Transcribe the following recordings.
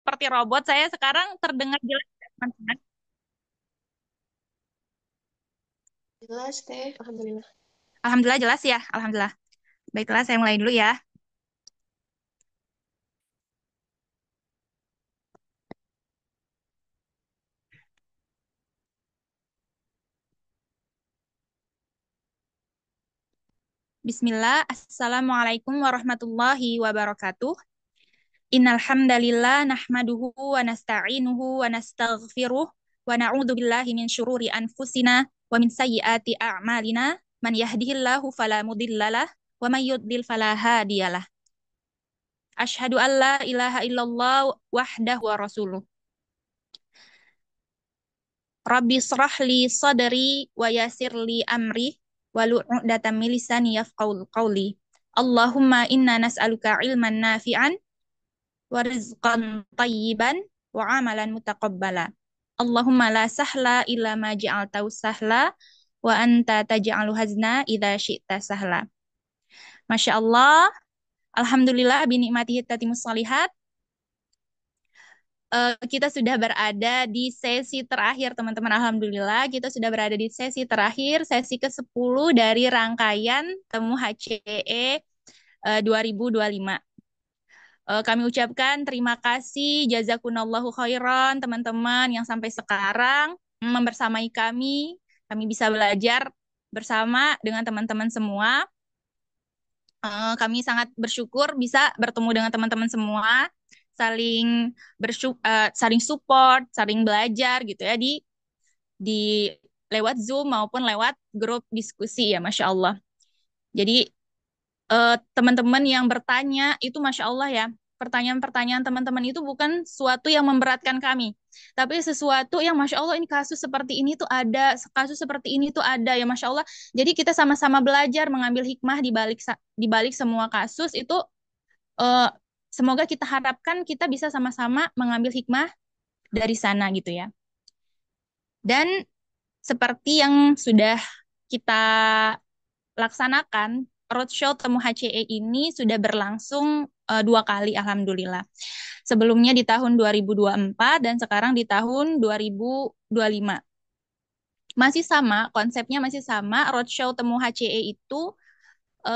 seperti robot. Saya sekarang terdengar jelas, teman-teman. Jelas teh, alhamdulillah. Alhamdulillah jelas ya. Alhamdulillah. Baiklah, saya mulai dulu ya. Bismillah. Assalamualaikum warahmatullahi wabarakatuh. Innal hamdalillah nahmaduhu wa nasta'inuhu wa nastaghfiruh wa na'udzu billahi min syururi anfusina wa min sayyiati a'malina. Man yahdihillahu fala mudhillalah wa may yudlil fala hadiyalah. Asyhadu an la ilaha illallah wahdahu wa rasuluh. Rabbi srah li sadri wa yasir li amri walu 'uqdatam min lisani yafqahu qawli. Allahumma inna nas'aluka ilman nafi'an wa rizqan tayyiban wa amalan mutaqabbala. Allahumma la sahla illa ma ja'altahu sahla wa anta taj'alu hazna idza syi'ta sahla. Masya Allah, Alhamdulillah binikmatihi tatimus shalihat. Kita sudah berada di sesi terakhir, teman-teman. Alhamdulillah, kita sudah berada di sesi terakhir, sesi ke-10 dari rangkaian Temu HCE 2025. Kami ucapkan terima kasih, jazakunallahu khairan, teman-teman yang sampai sekarang membersamai kami. Kami bisa belajar bersama dengan teman-teman semua. Kami sangat bersyukur bisa bertemu dengan teman-teman semua, saling support, saling belajar gitu ya di lewat Zoom maupun lewat grup diskusi ya, Masya Allah. Jadi teman-teman yang bertanya itu Masya Allah ya, pertanyaan-pertanyaan teman-teman itu bukan suatu yang memberatkan kami, tapi sesuatu yang Masya Allah ini kasus seperti ini tuh ada, kasus seperti ini tuh ada ya Masya Allah. Jadi kita sama-sama belajar mengambil hikmah di balik semua kasus itu. eh, Semoga kita harapkan kita bisa sama-sama mengambil hikmah dari sana gitu ya. Dan seperti yang sudah kita laksanakan, roadshow Temu HCE ini sudah berlangsung 2 kali, Alhamdulillah. Sebelumnya di tahun 2024 dan sekarang di tahun 2025. Masih sama, konsepnya masih sama, roadshow Temu HCE itu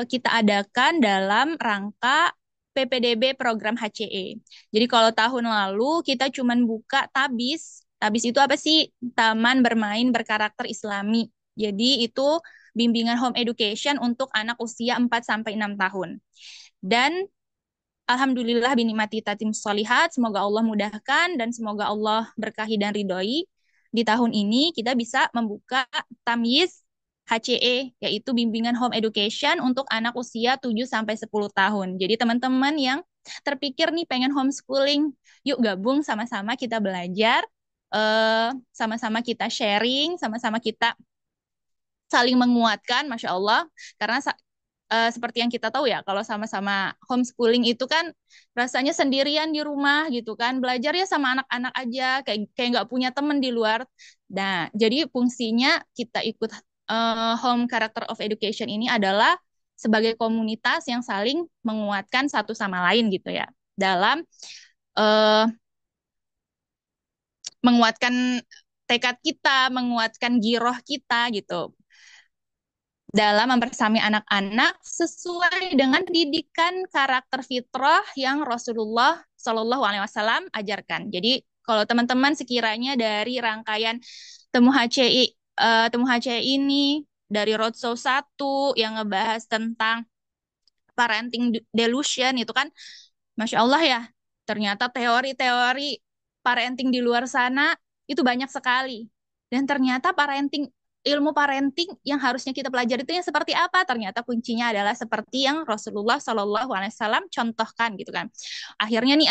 kita adakan dalam rangka PPDB program HCE. Jadi kalau tahun lalu kita cuma buka TABIS. TABIS itu apa sih? Taman Bermain Berkarakter Islami. Jadi itu bimbingan home education untuk anak usia 4 sampai 6 tahun. Dan Alhamdulillah binikmati tatim solihat, semoga Allah mudahkan dan semoga Allah berkahi dan ridhoi. Di tahun ini kita bisa membuka tamyiz HCE, yaitu bimbingan home education untuk anak usia 7 sampai 10 tahun. Jadi teman-teman yang terpikir nih pengen homeschooling, yuk gabung sama-sama kita belajar, sama-sama kita sharing, sama-sama kita saling menguatkan, Masya Allah. Karena seperti yang kita tahu ya, kalau sama-sama homeschooling itu kan rasanya sendirian di rumah gitu kan, belajar ya sama anak-anak aja, kayak kayak nggak punya temen di luar. Nah, jadi fungsinya kita ikut Home Character of Education ini adalah sebagai komunitas yang saling menguatkan satu sama lain gitu ya, dalam uh, menguatkan tekad kita, menguatkan giroh kita gitu dalam mempersami anak-anak sesuai dengan pendidikan karakter fitrah yang Rasulullah Shallallahu Alaihi Wasallam ajarkan. Jadi kalau teman-teman sekiranya dari rangkaian Temu HCI Temu HCI ini dari Roadshow 1 yang ngebahas tentang parenting delusion itu kan, Masya Allah ya, ternyata teori-teori parenting di luar sana itu banyak sekali. Dan ternyata ilmu parenting yang harusnya kita pelajari itu yang seperti apa? Ternyata kuncinya adalah seperti yang Rasulullah Shallallahu Alaihi Wasallam contohkan gitu kan. Akhirnya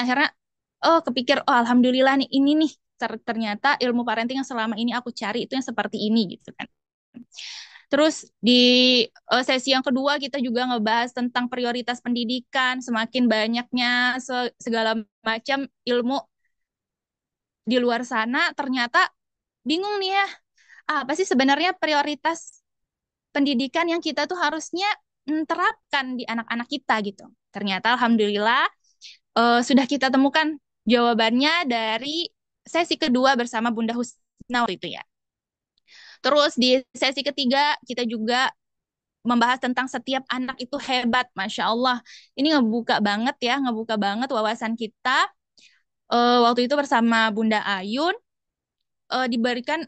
oh kepikir, oh Alhamdulillah nih ini nih ternyata ilmu parenting yang selama ini aku cari itu yang seperti ini gitu kan. Terus di sesi yang kedua kita juga ngebahas tentang prioritas pendidikan, semakin banyaknya segala macam ilmu di luar sana, ternyata bingung nih ya, apa sih sebenarnya prioritas pendidikan yang kita tuh harusnya terapkan di anak-anak kita gitu. Ternyata alhamdulillah sudah kita temukan Jawabannya dari sesi kedua bersama Bunda Husna waktu itu ya. Terus di sesi ketiga kita juga membahas tentang setiap anak itu hebat, Masya Allah. Ini ngebuka banget ya, ngebuka banget wawasan kita. Waktu itu bersama Bunda Ayun, diberikan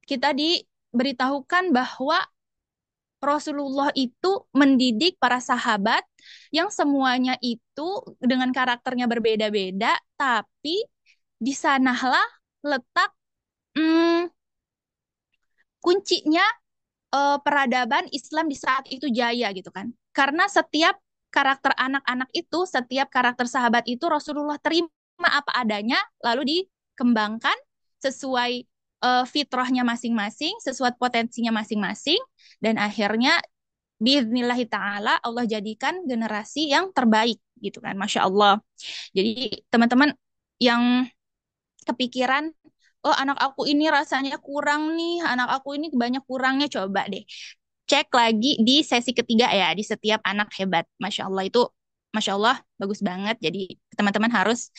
kita diberitahukan bahwa Rasulullah itu mendidik para sahabat yang semuanya itu dengan karakternya berbeda-beda, tapi di sanalah letak hmm, kuncinya peradaban Islam di saat itu jaya gitu kan. Karena setiap karakter anak-anak itu, setiap karakter sahabat itu Rasulullah terima apa adanya, lalu dikembangkan sesuai fitrahnya masing-masing, sesuai potensinya masing-masing, dan akhirnya biiznillahi ta'ala Allah jadikan generasi yang terbaik gitu kan. Masya Allah. Jadi teman-teman yang kepikiran, oh anak aku ini rasanya kurang nih, anak aku ini banyak kurangnya, coba deh cek lagi di sesi ketiga ya, di setiap anak hebat. Masya Allah itu, Masya Allah bagus banget. Jadi teman-teman harus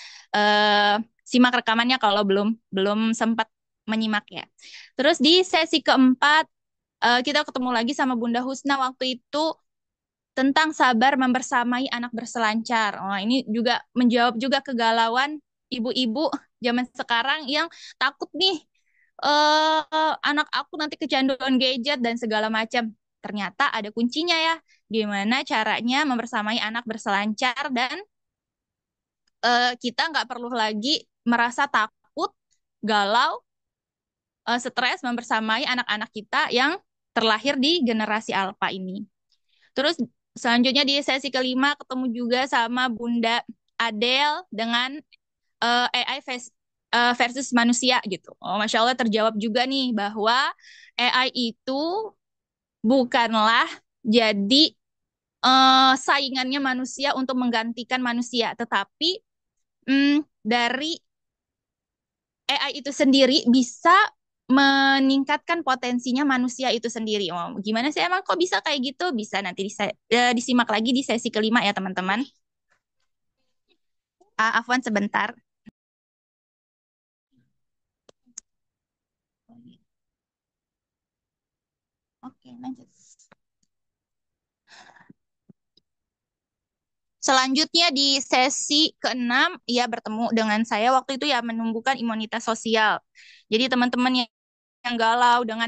simak rekamannya kalau belum belum sempat menyimak ya. Terus di sesi keempat kita ketemu lagi sama Bunda Husna waktu itu tentang sabar membersamai anak berselancar. Oh, ini juga menjawab juga kegalauan ibu-ibu zaman sekarang yang takut nih anak aku nanti kecanduan gadget dan segala macam. Ternyata ada kuncinya ya. Gimana caranya membersamai anak berselancar dan kita nggak perlu lagi merasa takut, galau, stres membersamai anak-anak kita yang terlahir di generasi alfa ini. Terus selanjutnya di sesi kelima ketemu juga sama Bunda Adele dengan AI versus manusia gitu. Oh, Masya Allah terjawab juga nih bahwa AI itu bukanlah jadi saingannya manusia untuk menggantikan manusia, tetapi dari AI itu sendiri bisa meningkatkan potensinya manusia itu sendiri. Oh, gimana sih emang kok bisa kayak gitu? Bisa nanti disimak lagi di sesi kelima ya teman-teman. Afwan sebentar. Oke, lanjut. Selanjutnya di sesi keenam, ia bertemu dengan saya waktu itu ya menumbuhkan imunitas sosial. Jadi teman-teman yang galau dengan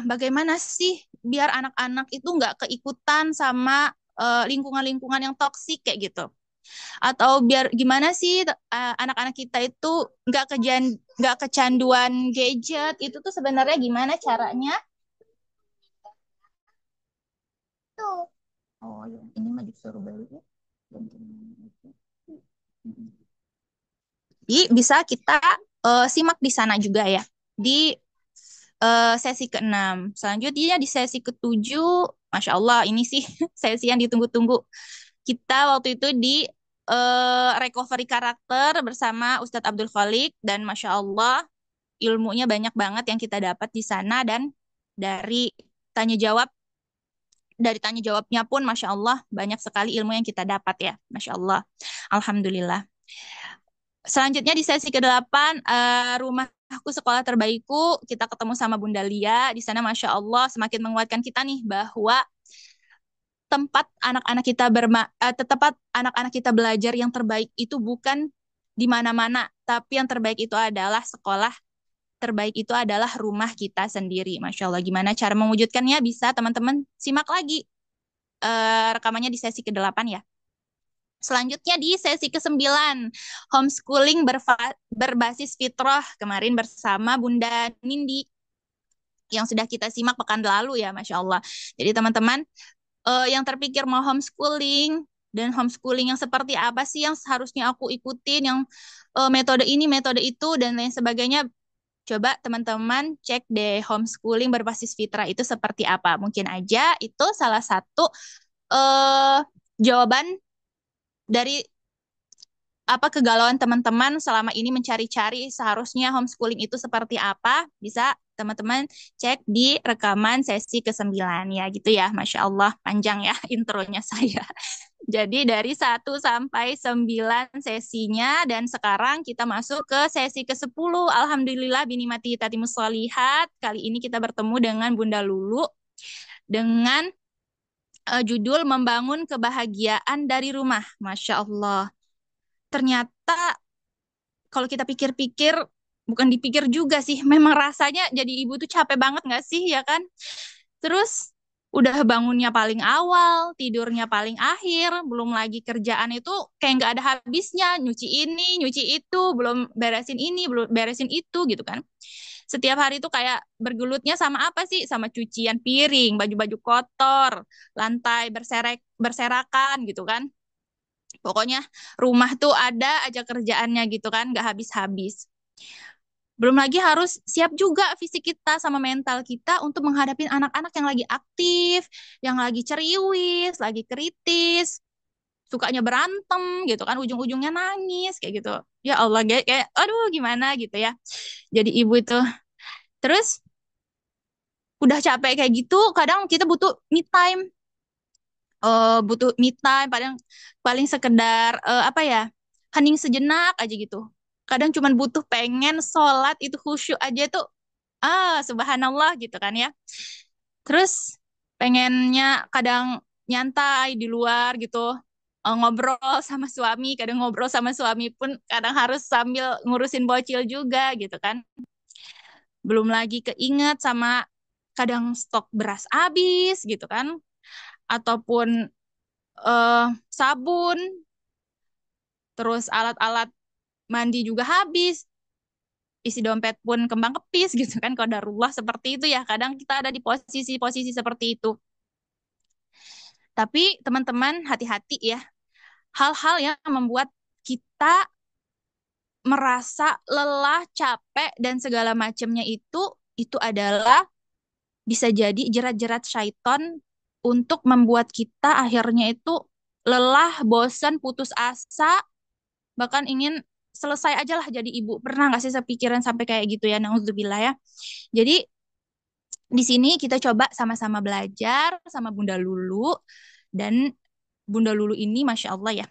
bagaimana sih biar anak-anak itu nggak keikutan sama lingkungan-lingkungan yang toksik kayak gitu. Atau biar gimana sih anak-anak kita itu nggak kecanduan gadget, itu tuh sebenarnya gimana caranya? Tuh. Oh ya, ini mah disuruh beli ya. Jadi bisa kita simak di sana juga ya. Di sesi keenam. Selanjutnya di sesi ketujuh, Masya Allah ini sih sesi yang ditunggu-tunggu. Kita waktu itu di recovery karakter bersama Ustadz Abdul Khalik dan Masya Allah ilmunya banyak banget yang kita dapat di sana dan dari tanya jawab tanya jawabnya pun Masya Allah banyak sekali ilmu yang kita dapat ya. Masya Allah. Alhamdulillah. Selanjutnya di sesi ke-8 rumahku sekolah terbaikku kita ketemu sama Bunda Lia di sana Masya Allah semakin menguatkan kita nih bahwa tempat anak-anak kita belajar yang terbaik itu bukan di mana-mana tapi yang terbaik itu adalah sekolah terbaik itu adalah rumah kita sendiri. Masya Allah gimana cara mewujudkannya bisa teman-teman simak lagi rekamannya di sesi ke-8 ya. Selanjutnya di sesi ke-9, homeschooling berbasis fitrah kemarin bersama Bunda Nindi yang sudah kita simak pekan lalu ya, Masya Allah. Jadi teman-teman yang terpikir mau homeschooling dan homeschooling yang seperti apa sih yang seharusnya aku ikutin, yang metode ini, metode itu, dan lain sebagainya. Coba teman-teman cek deh homeschooling berbasis fitrah itu seperti apa. Mungkin aja itu salah satu jawaban dari apa kegalauan teman-teman selama ini mencari-cari seharusnya homeschooling itu seperti apa, bisa teman-teman cek di rekaman sesi ke-9 ya gitu ya. Masya Allah panjang ya intronya saya. Jadi dari 1 sampai 9 sesinya dan sekarang kita masuk ke sesi ke-10. Alhamdulillah binimati tatimus sholihat. Kali ini kita bertemu dengan Bunda Lulu dengan judul Membangun Kebahagiaan dari Rumah. Masya Allah. Ternyata kalau kita pikir-pikir, bukan dipikir juga sih, memang rasanya jadi ibu tuh capek banget nggak sih, ya kan? Terus udah bangunnya paling awal, tidurnya paling akhir, belum lagi kerjaan itu kayak nggak ada habisnya, nyuci ini, nyuci itu, belum beresin ini, belum beresin itu gitu kan. Setiap hari itu kayak bergelutnya sama apa sih? Sama cucian piring, baju-baju kotor, lantai berserakan gitu kan. Pokoknya rumah tuh ada aja kerjaannya gitu kan, nggak habis-habis. Belum lagi harus siap juga fisik kita sama mental kita untuk menghadapi anak-anak yang lagi aktif, yang lagi ceriwis, lagi kritis, sukanya berantem gitu kan, ujung-ujungnya nangis kayak gitu. Ya Allah, kayak aduh gimana gitu ya. Jadi ibu itu. Terus udah capek kayak gitu, kadang kita butuh me time, butuh me time, paling paling sekedar apa ya, hening sejenak aja gitu. Kadang cuman butuh pengen sholat itu khusyuk aja tuh, subhanallah gitu kan ya. Terus pengennya kadang nyantai di luar gitu, ngobrol sama suami, kadang ngobrol sama suami pun kadang harus sambil ngurusin bocil juga gitu kan. Belum lagi keinget sama kadang stok beras habis gitu kan, ataupun sabun, terus alat-alat mandi juga habis, isi dompet pun kembang kepis gitu kan, qadarullah seperti itu ya. Kadang kita ada di posisi-posisi seperti itu. Tapi teman-teman hati-hati ya. Hal-hal yang membuat kita merasa lelah, capek dan segala macamnya itu adalah bisa jadi jerat-jerat syaiton untuk membuat kita akhirnya itu lelah, bosan, putus asa, bahkan ingin selesai aja lah jadi ibu. Pernah nggak sih sepikiran sampai kayak gitu ya? Nauzubillah ya. Jadi di sini kita coba sama-sama belajar sama Bunda Lulu, dan Bunda Lulu ini Masya Allah ya.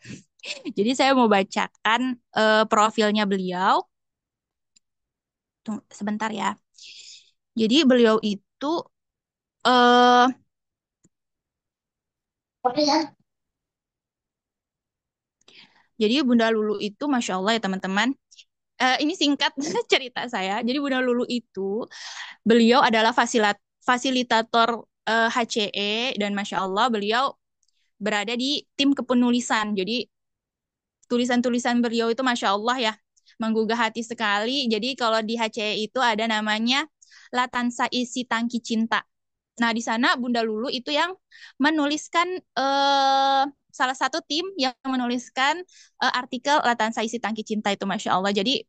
Jadi saya mau bacakan profilnya beliau. Tunggu sebentar ya. Jadi beliau itu eh jadi Bunda Lulu itu Masya Allah ya teman-teman. Ini singkat cerita saya. Jadi Bunda Lulu itu beliau adalah fasilitator HCE, dan Masya Allah beliau berada di tim kepenulisan. Jadi tulisan-tulisan beliau itu Masya Allah ya, menggugah hati sekali. Jadi kalau di HCE itu ada namanya Latansa Isi Tangki Cinta. Nah, di sana Bunda Lulu itu yang menuliskan salah satu tim yang menuliskan artikel Latansa Isi Tangki Cinta itu Masya Allah. Jadi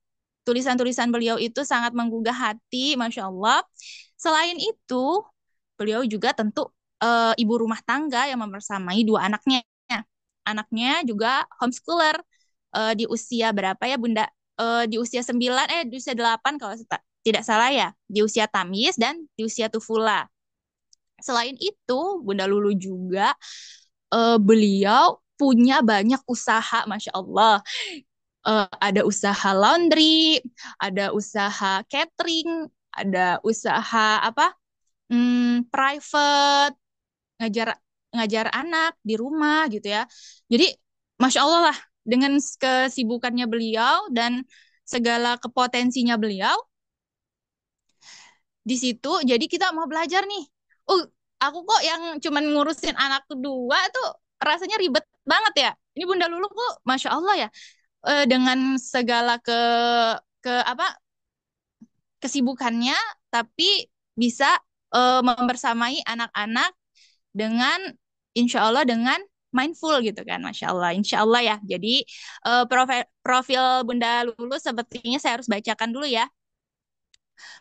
tulisan-tulisan beliau itu sangat menggugah hati, Masya Allah. Selain itu, beliau juga tentu ibu rumah tangga yang membersamai dua anaknya. Anaknya juga homeschooler di usia berapa ya Bunda? Di usia 9, di usia 8 kalau tidak salah ya. Di usia tamyiz dan di usia tufula. Selain itu, Bunda Lulu juga beliau punya banyak usaha, Masya Allah. Ada usaha laundry, ada usaha catering, ada usaha apa? Private, ngajar ngajar anak di rumah gitu ya. Jadi Masya Allah lah, dengan kesibukannya beliau dan segala kepotensinya beliau di situ, jadi kita mau belajar nih. Uh, aku kok yang cuman ngurusin anak kedua tuh rasanya ribet banget ya. Ini Bunda Lulu kok Masya Allah ya, dengan segala ke apa kesibukannya, tapi bisa membersamai anak-anak dengan insya Allah dengan mindful gitu kan, Masya Allah, insya Allah ya. Jadi profil Bunda Lulu sepertinya saya harus bacakan dulu ya.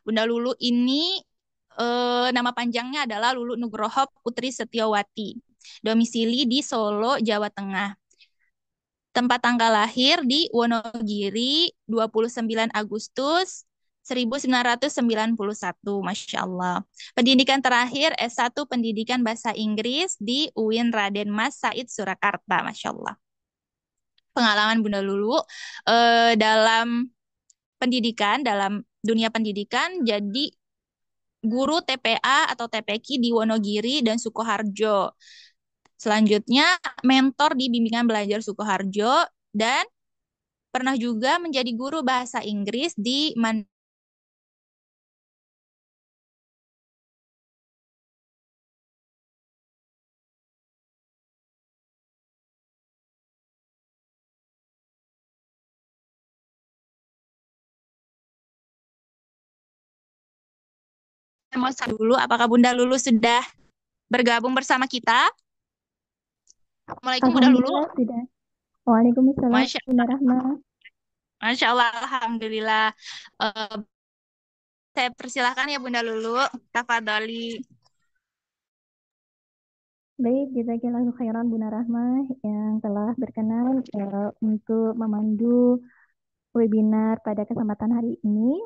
Bunda Lulu ini nama panjangnya adalah Lulu Nugroho Putri Setiawati. Domisili di Solo, Jawa Tengah. Tempat tanggal lahir di Wonogiri 29 Agustus 1991, Masya Allah. Pendidikan terakhir S1 Pendidikan Bahasa Inggris di UIN Raden Mas Said Surakarta, Masya Allah. Pengalaman Bunda Lulu dalam pendidikan, dalam dunia pendidikan, jadi guru TPA atau TPQ di Wonogiri dan Sukoharjo. Selanjutnya, mentor di bimbingan belajar Sukoharjo dan pernah juga menjadi guru bahasa Inggris di dulu. Apakah Bunda Lulu sudah bergabung bersama kita? Assalamualaikum Bunda Lulu. Alhamdulillah sudah. Waalaikumsalam, Masya, Bunda Rahma. Masya Allah, Alhamdulillah. Eh, saya persilahkan ya Bunda Lulu. Tafadhali. Baik, jazakallahu khairan Bunda Rahma yang telah berkenan untuk memandu webinar pada kesempatan hari ini.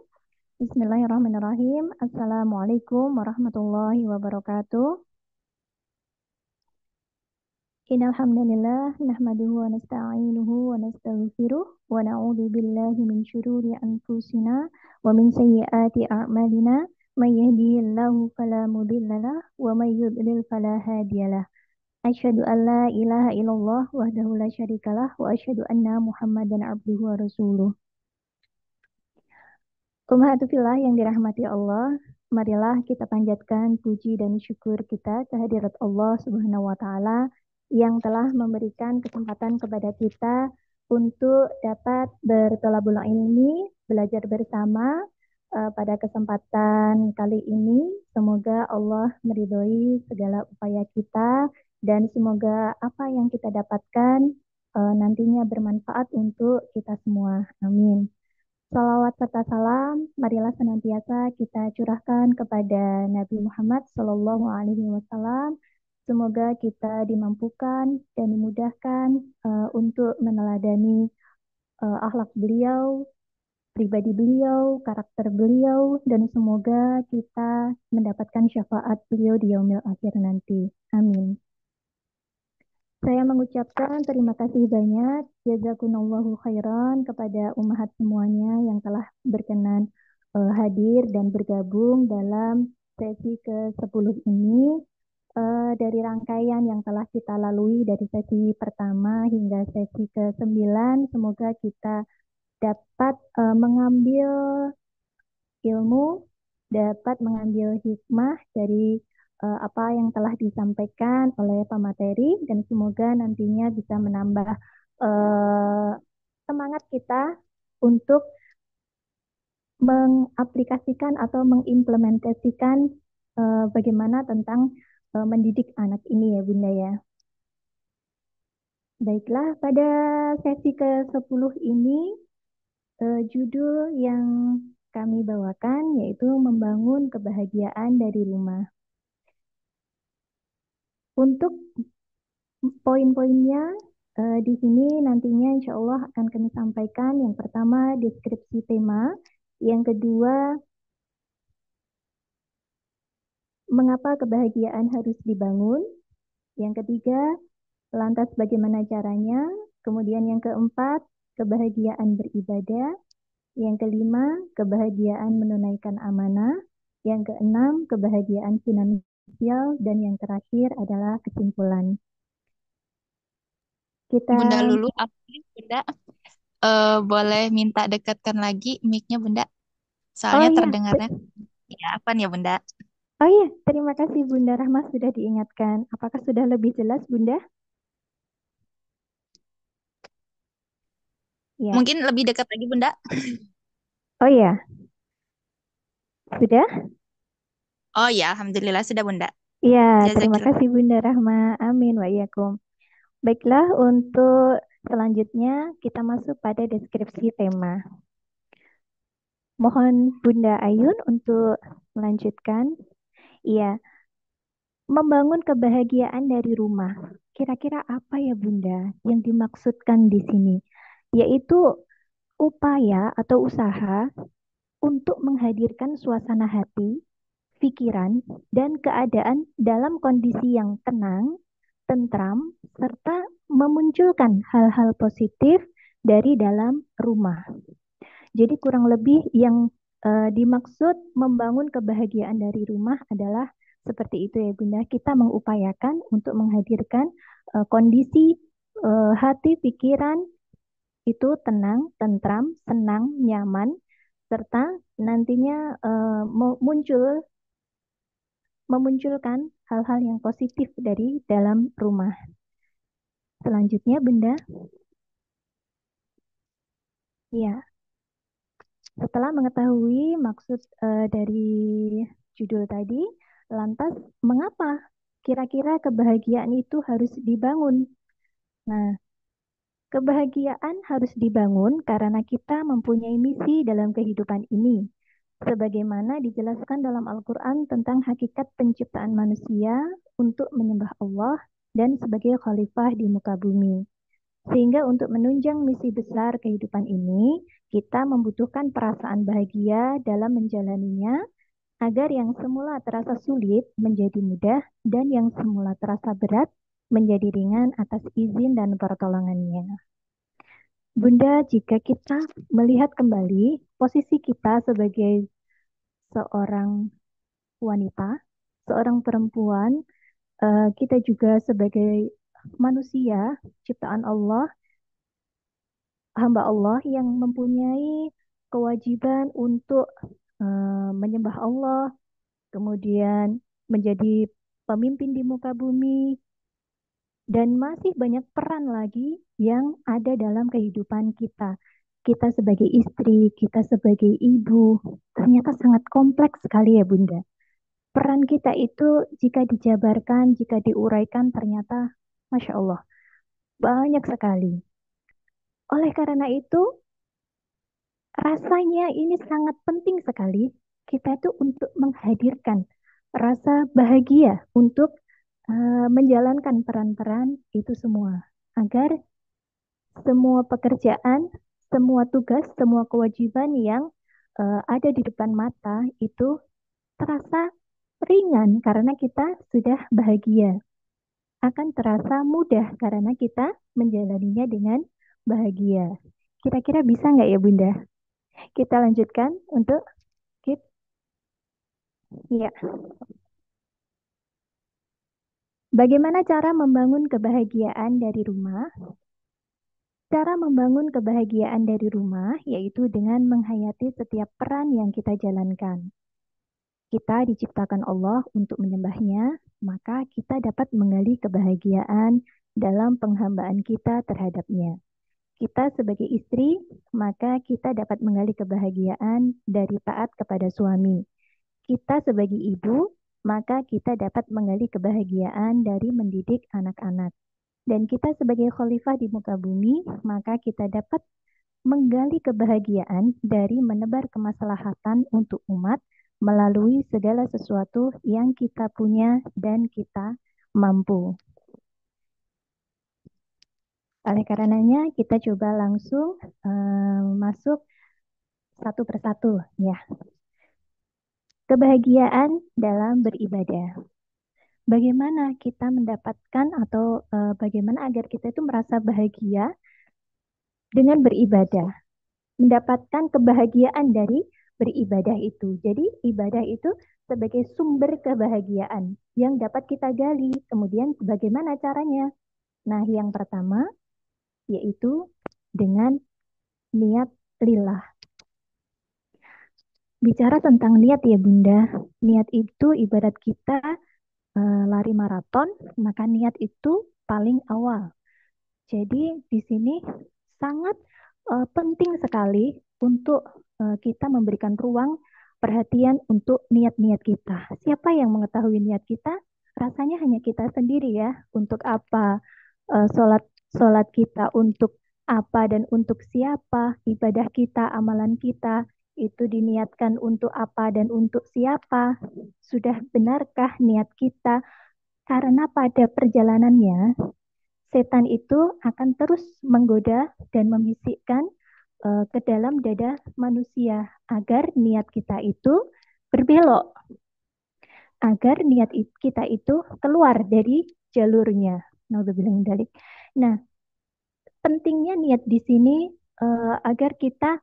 Bismillahirrahmanirrahim. Assalamualaikum warahmatullahi wabarakatuh. Innal hamdalillah nahmaduhu wa nasta'inuhu wa nastaghfiruh wa na'udzu billahi min syururi anfusina wa min sayyiati a'malina may yahdihillahu fala mudhillalah wa may yudlil fala hadiyalah. Asyhadu an la ilaha illallah wahdahu la syarikalah wa asyhadu anna Muhammadan abduhu wa rasuluh. Umahatulillah yang dirahmati Allah, marilah kita panjatkan puji dan syukur kita kehadirat Allah Subhanahu wa taala yang telah memberikan kesempatan kepada kita untuk dapat bertolabul ilmi, belajar bersama pada kesempatan kali ini. Semoga Allah meridhoi segala upaya kita dan semoga apa yang kita dapatkan nantinya bermanfaat untuk kita semua. Amin. Salawat serta salam, marilah senantiasa kita curahkan kepada Nabi Muhammad Sallallahu Alaihi Wasallam. Semoga kita dimampukan dan dimudahkan untuk meneladani akhlak beliau, pribadi beliau, karakter beliau, dan semoga kita mendapatkan syafaat beliau di yaumil akhir nanti. Amin. Saya mengucapkan terima kasih banyak, jazakumullahu khairan kepada umahat semuanya yang telah berkenan hadir dan bergabung dalam sesi ke-10 ini. Dari rangkaian yang telah kita lalui dari sesi pertama hingga sesi ke-9, semoga kita dapat mengambil ilmu, dapat mengambil hikmah dari apa yang telah disampaikan oleh pemateri dan semoga nantinya bisa menambah semangat kita untuk mengaplikasikan atau mengimplementasikan bagaimana tentang mendidik anak ini ya Bunda ya. Baiklah, pada sesi ke-10 ini judul yang kami bawakan yaitu membangun kebahagiaan dari rumah. Untuk poin-poinnya di sini nantinya insya Allah akan kami sampaikan. Yang pertama deskripsi tema, yang kedua mengapa kebahagiaan harus dibangun, yang ketiga lantas bagaimana caranya, kemudian yang keempat kebahagiaan beribadah, yang kelima kebahagiaan menunaikan amanah, yang keenam kebahagiaan finansial, dan yang terakhir adalah kesimpulan. Kita Bunda Lulu, Bunda boleh minta dekatkan lagi mic-nya Bunda. Soalnya iya, terdengarnya ya apa ya Bunda? oh iya, terima kasih Bunda Rahma sudah diingatkan. Apakah sudah lebih jelas Bunda? Ya. Mungkin lebih dekat lagi Bunda. Oh iya, sudah? Oh ya, Alhamdulillah sudah Bunda. Iya, terima Jazakillah. kasih Bunda Rahma. Amin wa iyyakum. Baiklah, untuk selanjutnya kita masuk pada deskripsi tema. Mohon Bunda Ayun untuk melanjutkan. Iya, membangun kebahagiaan dari rumah. Kira-kira apa ya Bunda yang dimaksudkan di sini? Yaitu upaya atau usaha untuk menghadirkan suasana hati, pikiran, dan keadaan dalam kondisi yang tenang, tentram, serta memunculkan hal-hal positif dari dalam rumah. Jadi kurang lebih yang dimaksud membangun kebahagiaan dari rumah adalah seperti itu ya Bunda. Kita mengupayakan untuk menghadirkan kondisi hati, pikiran itu tenang, tentram, senang, nyaman, serta nantinya memunculkan hal-hal yang positif dari dalam rumah. Selanjutnya, Bunda. Ya, setelah mengetahui maksud dari judul tadi, lantas mengapa kira-kira kebahagiaan itu harus dibangun? Nah, kebahagiaan harus dibangun karena kita mempunyai misi dalam kehidupan ini. Sebagaimana dijelaskan dalam Al-Quran tentang hakikat penciptaan manusia untuk menyembah Allah dan sebagai khalifah di muka bumi. Sehingga untuk menunjang misi besar kehidupan ini, kita membutuhkan perasaan bahagia dalam menjalaninya, agar yang semula terasa sulit menjadi mudah dan yang semula terasa berat menjadi ringan atas izin dan pertolongannya. Bunda, jika kita melihat kembali posisi kita sebagai seorang wanita, seorang perempuan, kita juga sebagai manusia, ciptaan Allah, hamba Allah yang mempunyai kewajiban untuk menyembah Allah, kemudian menjadi pemimpin di muka bumi, dan masih banyak peran lagi yang ada dalam kehidupan kita. Kita sebagai istri, kita sebagai ibu, ternyata sangat kompleks sekali ya Bunda. Peran kita itu jika dijabarkan, jika diuraikan ternyata Masya Allah, banyak sekali. Oleh karena itu, rasanya ini sangat penting sekali kita itu untuk menghadirkan rasa bahagia untuk menjalankan peran-peran itu semua. Agar semua pekerjaan, semua tugas, semua kewajiban yang ada di depan mata itu terasa ringan karena kita sudah bahagia. Akan terasa mudah karena kita menjalaninya dengan bahagia. Kira-kira bisa nggak ya Bunda? Kita lanjutkan untuk keep. Ya. Bagaimana cara membangun kebahagiaan dari rumah? Cara membangun kebahagiaan dari rumah yaitu dengan menghayati setiap peran yang kita jalankan. Kita diciptakan Allah untuk menyembahnya, maka kita dapat menggali kebahagiaan dalam penghambaan kita terhadapnya. Kita sebagai istri, maka kita dapat menggali kebahagiaan dari taat kepada suami. Kita sebagai ibu, maka kita dapat menggali kebahagiaan dari mendidik anak-anak. Dan kita sebagai khalifah di muka bumi, maka kita dapat menggali kebahagiaan dari menebar kemaslahatan untuk umat melalui segala sesuatu yang kita punya dan kita mampu. Oleh karenanya, kita coba langsung masuk satu persatu ya. Kebahagiaan dalam beribadah. Bagaimana kita mendapatkan atau bagaimana agar kita itu merasa bahagia dengan beribadah. Mendapatkan kebahagiaan dari beribadah itu. Jadi ibadah itu sebagai sumber kebahagiaan yang dapat kita gali. Kemudian bagaimana caranya? Nah, yang pertama yaitu dengan niat lillah. Bicara tentang niat ya Bunda, niat itu ibarat kita lari maraton, maka niat itu paling awal. Jadi di sini sangat penting sekali untuk kita memberikan ruang perhatian untuk niat-niat kita. Siapa yang mengetahui niat kita? Rasanya hanya kita sendiri ya. Untuk apa sholat kita, untuk apa dan untuk siapa? Ibadah kita, amalan kita itu diniatkan untuk apa dan untuk siapa? Sudah benarkah niat kita? Karena pada perjalanannya setan itu akan terus menggoda dan membisikkan ke dalam dada manusia agar niat kita itu berbelok, agar niat kita itu keluar dari jalurnya. Naudzubillah min dzalik. Nah, pentingnya niat di sini agar kita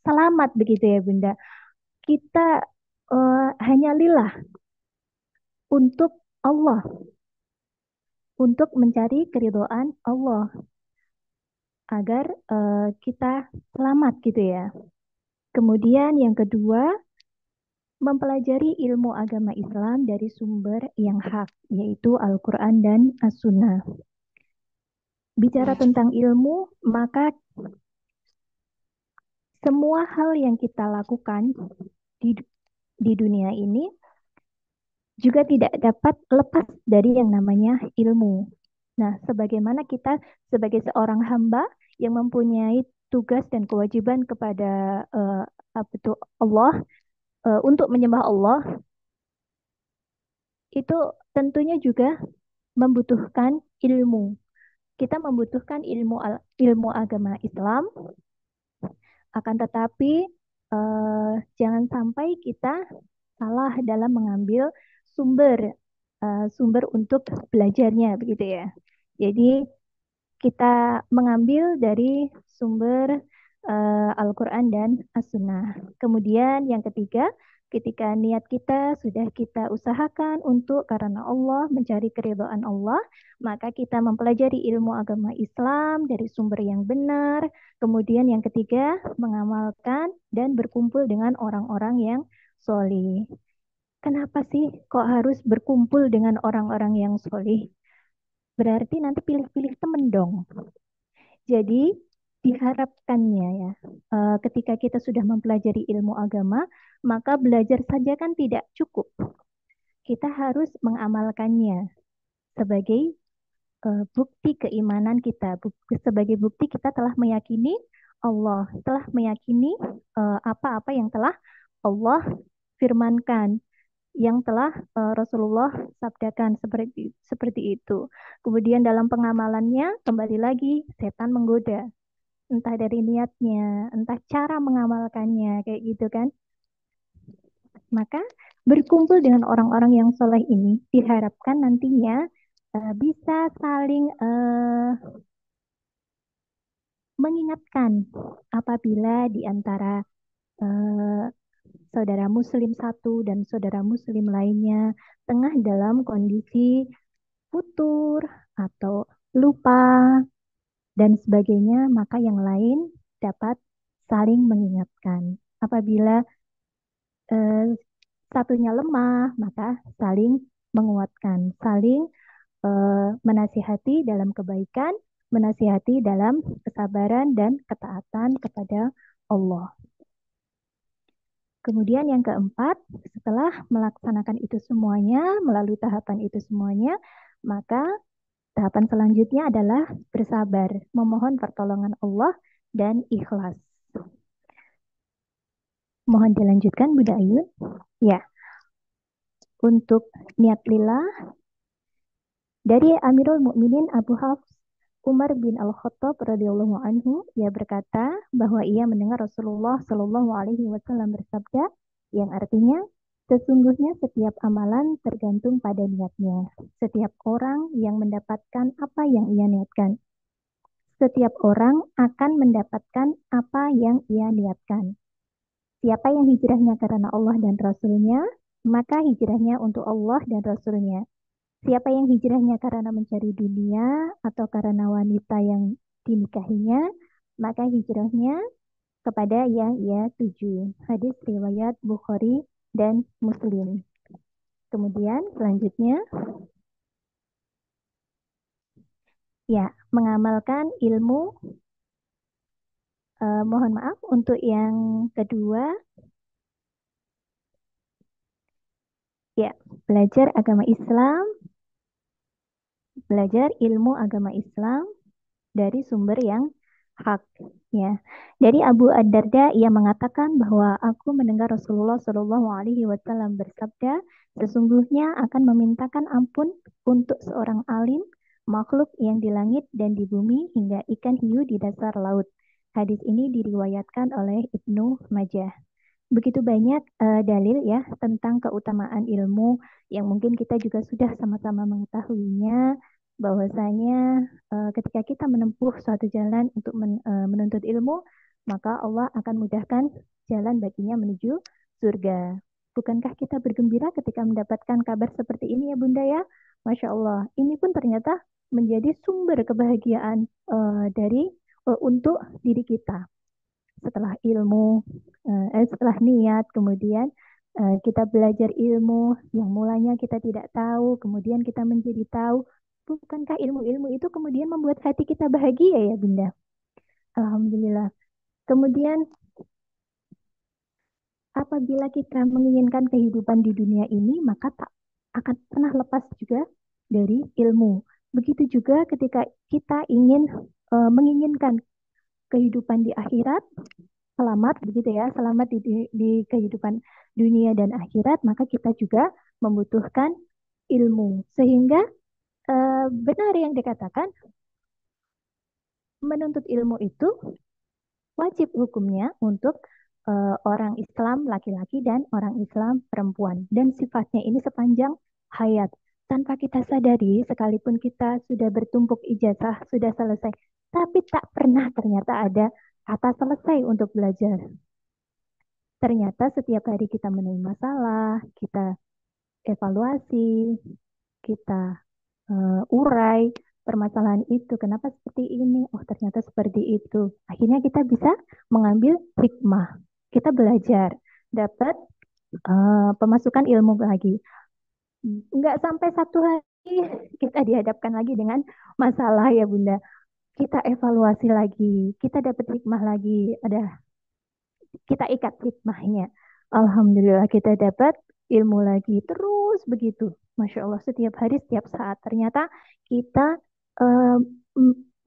selamat begitu ya Bunda. Kita hanya lillah untuk Allah, untuk mencari keridhaan Allah agar kita selamat gitu ya. Kemudian yang kedua, mempelajari ilmu agama Islam dari sumber yang hak, yaitu Al-Quran dan As-Sunnah. Bicara tentang ilmu, maka semua hal yang kita lakukan di, di dunia ini juga tidak dapat lepas dari yang namanya ilmu. Nah, sebagaimana kita sebagai seorang hamba yang mempunyai tugas dan kewajiban kepada Allah, untuk menyembah Allah, itu tentunya juga membutuhkan ilmu. Kita membutuhkan ilmu agama Islam, akan tetapi jangan sampai kita salah dalam mengambil sumber untuk belajarnya begitu ya. Jadi kita mengambil dari sumber Al-Quran dan As-Sunnah. Kemudian yang ketiga, ketika niat kita sudah kita usahakan untuk karena Allah, mencari keridhaan Allah, maka kita mempelajari ilmu agama Islam dari sumber yang benar. Kemudian yang ketiga, mengamalkan dan berkumpul dengan orang-orang yang solih. Kenapa sih kok harus berkumpul dengan orang-orang yang solih? Berarti nanti pilih-pilih temen dong. Jadi diharapkannya ya, ketika kita sudah mempelajari ilmu agama, maka belajar saja kan tidak cukup. Kita harus mengamalkannya sebagai bukti keimanan kita, sebagai bukti kita telah meyakini Allah, telah meyakini apa-apa yang telah Allah firmankan, yang telah Rasulullah sabdakan seperti itu. Kemudian dalam pengamalannya kembali lagi setan menggoda, entah dari niatnya, entah cara mengamalkannya kayak gitu kan. Maka berkumpul dengan orang-orang yang soleh ini diharapkan nantinya bisa saling mengingatkan apabila di antara saudara muslim satu dan saudara muslim lainnya tengah dalam kondisi futur atau lupa dan sebagainya, maka yang lain dapat saling mengingatkan. Apabila satunya lemah, maka saling menguatkan, saling menasihati dalam kebaikan, menasihati dalam kesabaran dan ketaatan kepada Allah. Kemudian yang keempat, setelah melaksanakan itu semuanya, melalui tahapan itu semuanya, maka tahapan selanjutnya adalah bersabar, memohon pertolongan Allah dan ikhlas. Mohon dilanjutkan, Bunda Ayu. Ya, untuk niat lillah dari Amirul Mukminin Abu Hafs Umar bin Al-Khattab radhiyallahu anhu, ia berkata bahwa ia mendengar Rasulullah Shallallahu alaihi wasallam bersabda, yang artinya sesungguhnya setiap amalan tergantung pada niatnya. Setiap orang yang mendapatkan apa yang ia niatkan. Setiap orang akan mendapatkan apa yang ia niatkan. Siapa yang hijrahnya karena Allah dan Rasulnya, maka hijrahnya untuk Allah dan Rasulnya. Siapa yang hijrahnya karena mencari dunia atau karena wanita yang dinikahinya, maka hijrahnya kepada yang ia tuju. Hadis riwayat Bukhari dan Muslim. Kemudian selanjutnya, ya, mengamalkan ilmu. Mohon maaf untuk yang kedua, ya, belajar agama Islam, belajar ilmu agama Islam dari sumber yang hak, ya. Dari Abu Ad-Darda ia mengatakan bahwa aku mendengar Rasulullah Shallallahu alaihi wasallam bersabda, sesungguhnya akan memintakan ampun untuk seorang alim makhluk yang di langit dan di bumi hingga ikan hiu di dasar laut. Hadis ini diriwayatkan oleh Ibnu Majah. Begitu banyak dalil ya tentang keutamaan ilmu yang mungkin kita juga sudah sama-sama mengetahuinya, bahwasanya ketika kita menempuh suatu jalan untuk menuntut ilmu, maka Allah akan mudahkan jalan baginya menuju surga. Bukankah kita bergembira ketika mendapatkan kabar seperti ini ya Bunda ya? Masya Allah, ini pun ternyata menjadi sumber kebahagiaan untuk diri kita. Setelah ilmu, setelah niat, kemudian kita belajar ilmu yang mulanya kita tidak tahu, kemudian kita menjadi tahu. Bukankah ilmu-ilmu itu kemudian membuat hati kita bahagia ya Bunda? Alhamdulillah. Kemudian apabila kita menginginkan kehidupan di dunia ini, maka tak akan pernah lepas juga dari ilmu. Begitu juga ketika kita menginginkan kehidupan di akhirat, selamat begitu ya, selamat di kehidupan dunia dan akhirat, maka kita juga membutuhkan ilmu. Sehingga benar yang dikatakan, menuntut ilmu itu wajib hukumnya untuk orang Islam laki-laki dan orang Islam perempuan. Dan sifatnya ini sepanjang hayat. Tanpa kita sadari, sekalipun kita sudah bertumpuk ijazah, sudah selesai, tapi tak pernah ternyata ada kata selesai untuk belajar. Ternyata setiap hari kita menemui masalah, kita evaluasi, kita urai permasalahan itu. Kenapa seperti ini? Oh, ternyata seperti itu. Akhirnya kita bisa mengambil hikmah. Kita belajar, dapat pemasukan ilmu lagi. Nggak sampai satu hari kita dihadapkan lagi dengan masalah ya Bunda. Kita evaluasi lagi, kita dapat hikmah lagi. Kita ikat hikmahnya. Alhamdulillah kita dapat ilmu lagi. Terus begitu. Masya Allah setiap hari, setiap saat. Ternyata kita eh,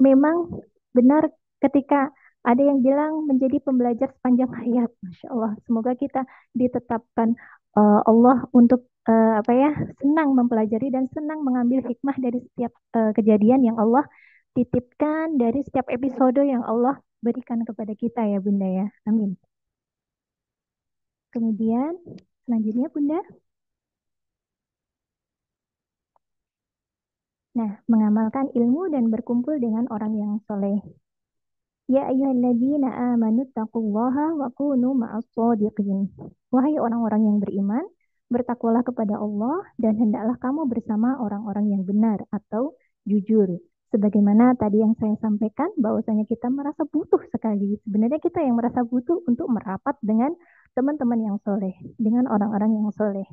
memang benar ketika ada yang bilang menjadi pembelajar sepanjang hayat. Masya Allah. Semoga kita ditetapkan Allah untuk apa ya, senang mempelajari dan senang mengambil hikmah dari setiap kejadian yang Allah titipkan, dari setiap episode yang Allah berikan kepada kita ya Bunda ya. Amin. Kemudian selanjutnya Bunda. Nah, mengamalkan ilmu dan berkumpul dengan orang yang soleh. Ya ayyuhalladzina amanu taqullaha wa kunu ma'as shodiqin. Wahai orang-orang yang beriman, bertakwalah kepada Allah dan hendaklah kamu bersama orang-orang yang benar atau jujur. Sebagaimana tadi yang saya sampaikan, bahwasanya kita merasa butuh sekali. Sebenarnya kita yang merasa butuh untuk merapat dengan teman-teman yang soleh, dengan orang-orang yang soleh.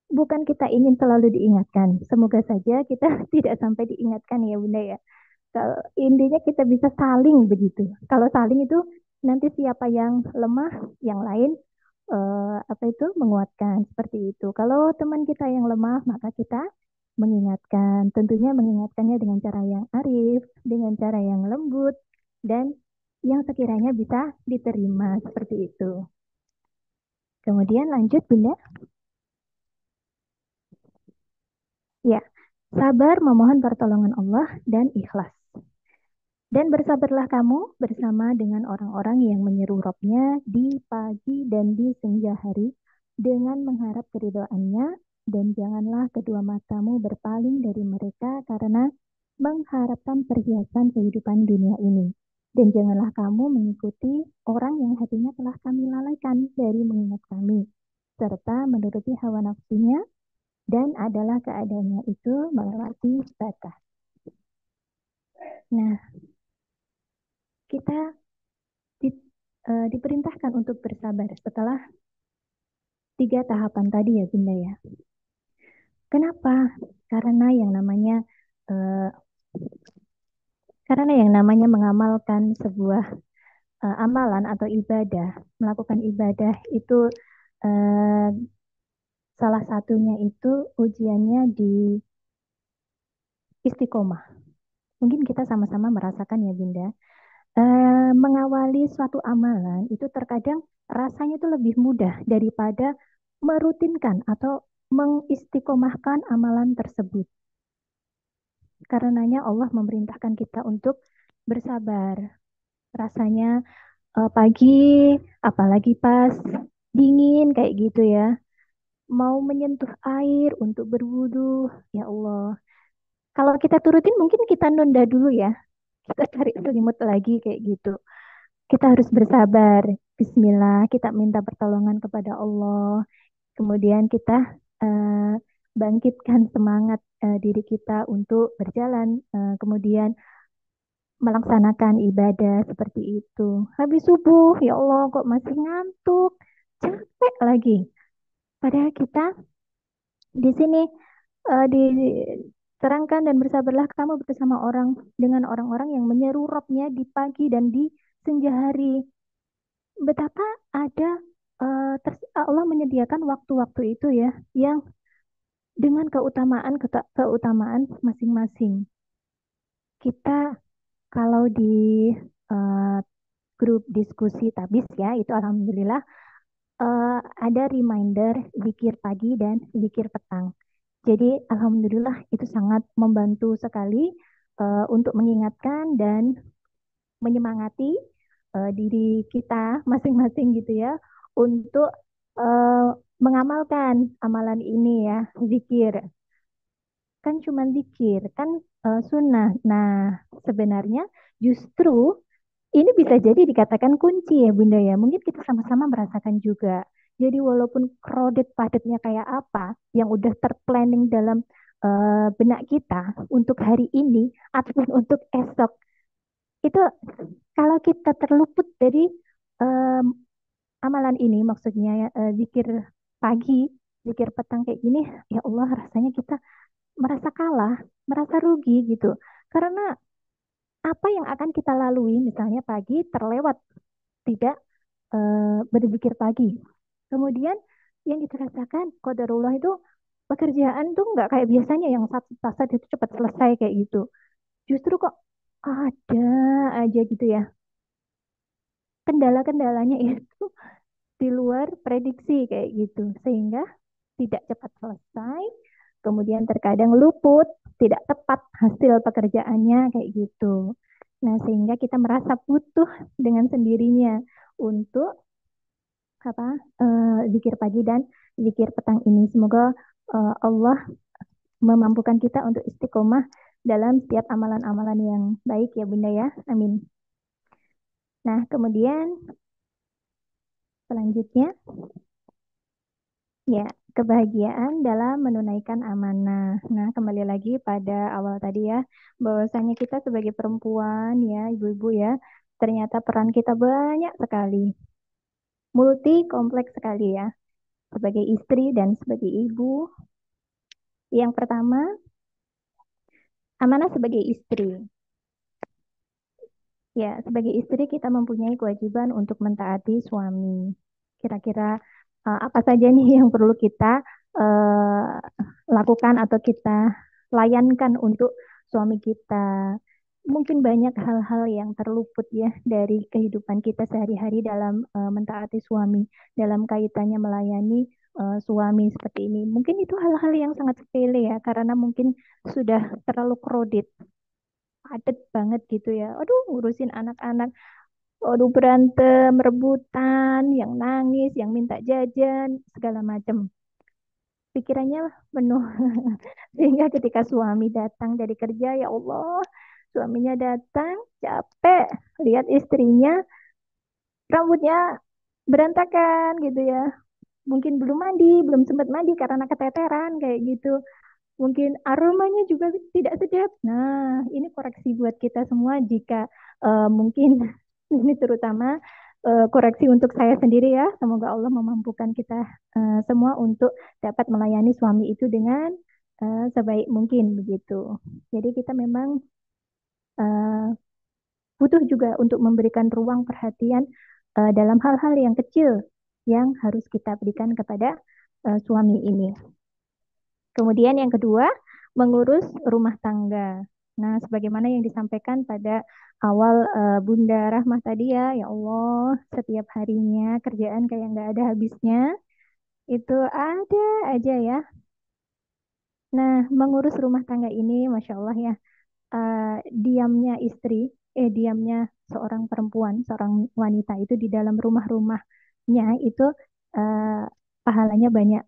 Bukan kita ingin selalu diingatkan. Semoga saja kita tidak sampai diingatkan ya Bunda ya. Kalau intinya kita bisa saling begitu. Kalau saling itu nanti siapa yang lemah, yang lain apa itu menguatkan seperti itu. Kalau teman kita yang lemah, maka kita mengingatkan. Tentunya mengingatkannya dengan cara yang arif, dengan cara yang lembut, dan yang sekiranya bisa diterima seperti itu. Kemudian lanjut Bunda. Ya, sabar memohon pertolongan Allah dan ikhlas. Dan bersabarlah kamu bersama dengan orang-orang yang menyeru Robnya di pagi dan di senja hari dengan mengharap keridhaannya, dan janganlah kedua matamu berpaling dari mereka karena mengharapkan perhiasan kehidupan dunia ini. Dan janganlah kamu mengikuti orang yang hatinya telah kami lalaikan dari mengingat kami, serta menuruti hawa nafsunya, dan adalah keadaannya itu melewati batas. Nah, kita diperintahkan untuk bersabar setelah 3 tahapan tadi ya Bunda ya. Kenapa? Karena yang namanya uh, mengamalkan sebuah amalan atau ibadah, melakukan ibadah itu uh, salah satunya itu ujiannya di istiqomah. Mungkin kita sama-sama merasakan ya Bunda. Mengawali suatu amalan itu terkadang rasanya itu lebih mudah daripada merutinkan atau mengistiqomahkan amalan tersebut. Karenanya Allah memerintahkan kita untuk bersabar. Rasanya pagi, apalagi pas dingin kayak gitu ya. Mau menyentuh air untuk berwudu, ya Allah. Kalau kita turutin mungkin kita nunda dulu ya. Kita cari selimut lagi kayak gitu. Kita harus bersabar. Bismillah, kita minta pertolongan kepada Allah. Kemudian kita eh, bangkitkan semangat diri kita untuk berjalan. Kemudian melaksanakan ibadah seperti itu. Habis subuh, ya Allah kok masih ngantuk, capek lagi. Padahal kita di sini diterangkan dan bersabarlah kamu bersama orang dengan orang-orang yang menyeru Robnya di pagi dan di senja hari. Betapa ada Allah menyediakan waktu-waktu itu ya, yang dengan keutamaan masing-masing. Kita kalau di eh, grup diskusi tabis ya, itu alhamdulillah ada reminder zikir pagi dan zikir petang. Jadi alhamdulillah itu sangat membantu sekali untuk mengingatkan dan menyemangati diri kita masing-masing gitu ya untuk eh, mengamalkan amalan ini ya, zikir. Kan cuma zikir, kan sunnah. Nah, sebenarnya justru ini bisa jadi dikatakan kunci ya Bunda ya. Mungkin kita sama-sama merasakan juga. Jadi walaupun crowded padatnya kayak apa yang udah terplanning dalam benak kita untuk hari ini ataupun untuk esok, itu kalau kita terluput dari em, amalan ini, maksudnya ya, zikir pagi, zikir petang kayak gini, ya Allah rasanya kita merasa kalah, merasa rugi gitu. Karena apa yang akan kita lalui misalnya pagi terlewat tidak berzikir pagi. Kemudian yang kita rasakan qadarullah itu pekerjaan tuh nggak kayak biasanya yang satu tasat itu cepat selesai kayak gitu. Justru kok ada aja gitu ya. Kendala-kendalanya itu di luar prediksi kayak gitu. Sehingga tidak cepat selesai, kemudian terkadang luput, tidak tepat hasil pekerjaannya kayak gitu. Nah, sehingga kita merasa butuh dengan sendirinya untuk apa zikir pagi dan zikir petang ini. Semoga Allah memampukan kita untuk istiqomah dalam setiap amalan-amalan yang baik ya Bunda ya. Amin. Nah, kemudian selanjutnya ya, kebahagiaan dalam menunaikan amanah. Nah, kembali lagi pada awal tadi ya, bahwasanya kita sebagai perempuan ya, ibu-ibu ya, ternyata peran kita banyak sekali, multi kompleks sekali ya, sebagai istri dan sebagai ibu. Yang pertama, amanah sebagai istri. Ya, sebagai istri kita mempunyai kewajiban untuk mentaati suami. Kira-kira apa saja nih yang perlu kita eh, lakukan atau kita layankan untuk suami kita? Mungkin banyak hal-hal yang terluput ya dari kehidupan kita sehari-hari dalam mentaati suami, dalam kaitannya melayani suami seperti ini. Mungkin itu hal-hal yang sangat sepele ya, karena mungkin sudah terlalu crowded, padat banget gitu ya. Aduh, ngurusin anak-anak, aduh berantem, rebutan, yang nangis, yang minta jajan, segala macam. Pikirannya penuh. Sehingga ketika suami datang dari kerja, ya Allah, suaminya datang, capek, lihat istrinya, rambutnya berantakan gitu ya. Mungkin belum mandi, belum sempat mandi karena keteteran kayak gitu. Mungkin aromanya juga tidak sedap. Nah, ini koreksi buat kita semua jika mungkin ini terutama koreksi untuk saya sendiri ya. Semoga Allah memampukan kita semua untuk dapat melayani suami itu dengan sebaik mungkin begitu. Jadi kita memang eh, butuh juga untuk memberikan ruang perhatian dalam hal-hal yang kecil yang harus kita berikan kepada suami ini. Kemudian yang kedua, mengurus rumah tangga. Nah, sebagaimana yang disampaikan pada awal Bunda Rahmah tadi ya, ya Allah, setiap harinya kerjaan kayak nggak ada habisnya, itu ada aja ya. Nah, mengurus rumah tangga ini, Masya Allah ya, diamnya istri. diamnya seorang perempuan, seorang wanita itu di dalam rumah-rumahnya itu eh, pahalanya banyak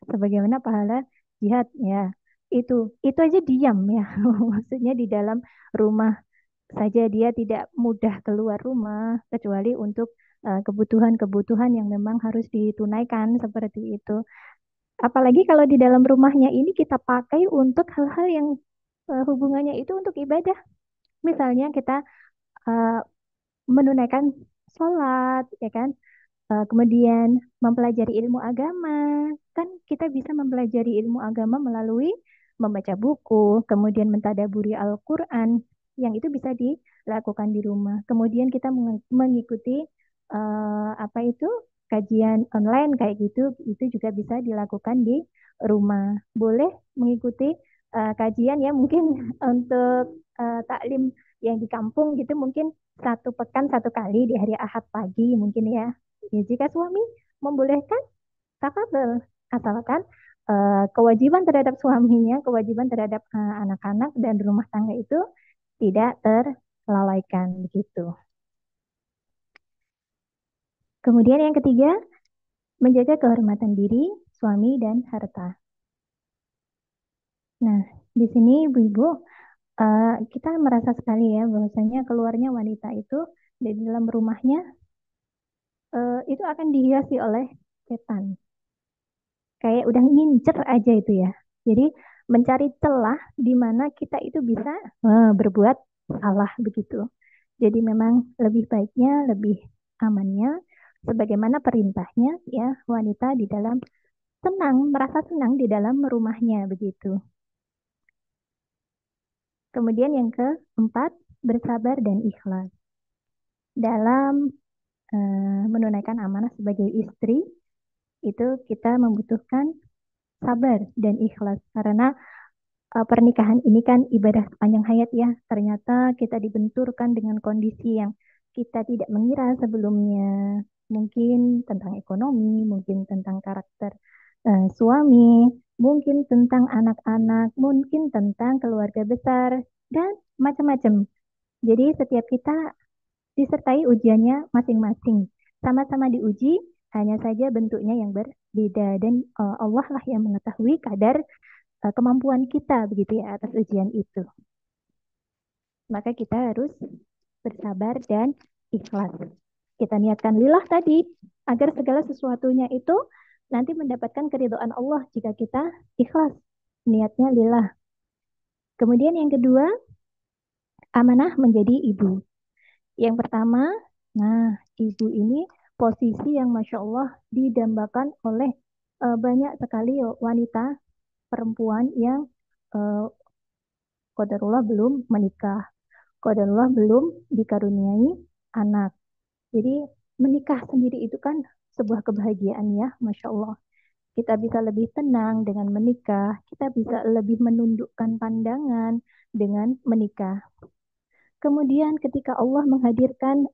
sebagaimana pahala jihad ya. Itu aja diam ya. Maksudnya di dalam rumah saja dia tidak mudah keluar rumah kecuali untuk kebutuhan-kebutuhan yang memang harus ditunaikan seperti itu. Apalagi kalau di dalam rumahnya ini kita pakai untuk hal-hal yang hubungannya itu untuk ibadah. Misalnya kita eh, menunaikan sholat, ya kan? Kemudian mempelajari ilmu agama, kan kita bisa mempelajari ilmu agama melalui membaca buku, kemudian mentadaburi Al-Quran, yang itu bisa dilakukan di rumah. Kemudian kita mengikuti apa itu kajian online kayak gitu, itu juga bisa dilakukan di rumah. Boleh mengikuti kajian ya mungkin untuk taklim yang di kampung gitu mungkin satu pekan satu kali di hari Ahad pagi mungkin ya. Ya, jika suami membolehkan, tafadhol. Asalkan kewajiban terhadap suaminya, kewajiban terhadap anak-anak dan rumah tangga itu tidak terlalaikan begitu. Kemudian yang ketiga, menjaga kehormatan diri, suami dan harta. Nah, di sini Ibu-ibu, kita merasa sekali ya bahwasanya keluarnya wanita itu di dalam rumahnya itu akan dihiasi oleh setan. Kayak udah ngincer aja itu ya. Jadi mencari celah di mana kita itu bisa berbuat salah begitu. Jadi memang lebih baiknya, lebih amannya, sebagaimana perintahnya ya wanita di dalam senang, merasa senang di dalam rumahnya begitu. Kemudian yang keempat, bersabar dan ikhlas. Dalam menunaikan amanah sebagai istri, itu kita membutuhkan sabar dan ikhlas karena pernikahan ini kan ibadah sepanjang hayat ya. Ternyata kita dibenturkan dengan kondisi yang kita tidak mengira sebelumnya. Mungkin tentang ekonomi, mungkin tentang karakter suami, mungkin tentang anak-anak, mungkin tentang keluarga besar, dan macam-macam. Jadi setiap kita disertai ujiannya masing-masing. Sama-sama diuji, hanya saja bentuknya yang berbeda. Dan Allah lah yang mengetahui kadar kemampuan kita begitu ya atas ujian itu. Maka kita harus bersabar dan ikhlas. Kita niatkan lillah tadi agar segala sesuatunya itu nanti mendapatkan keridhaan Allah jika kita ikhlas. Niatnya lillah. Kemudian yang kedua, amanah menjadi ibu. Yang pertama, nah ibu ini posisi yang Masya Allah didambakan oleh banyak sekali wanita perempuan yang uh, qadarullah belum menikah. Qadarullah belum dikaruniai anak. Jadi menikah sendiri itu kan sebuah kebahagiaan ya, Masya Allah. Kita bisa lebih tenang dengan menikah, kita bisa lebih menundukkan pandangan dengan menikah. Kemudian ketika Allah menghadirkan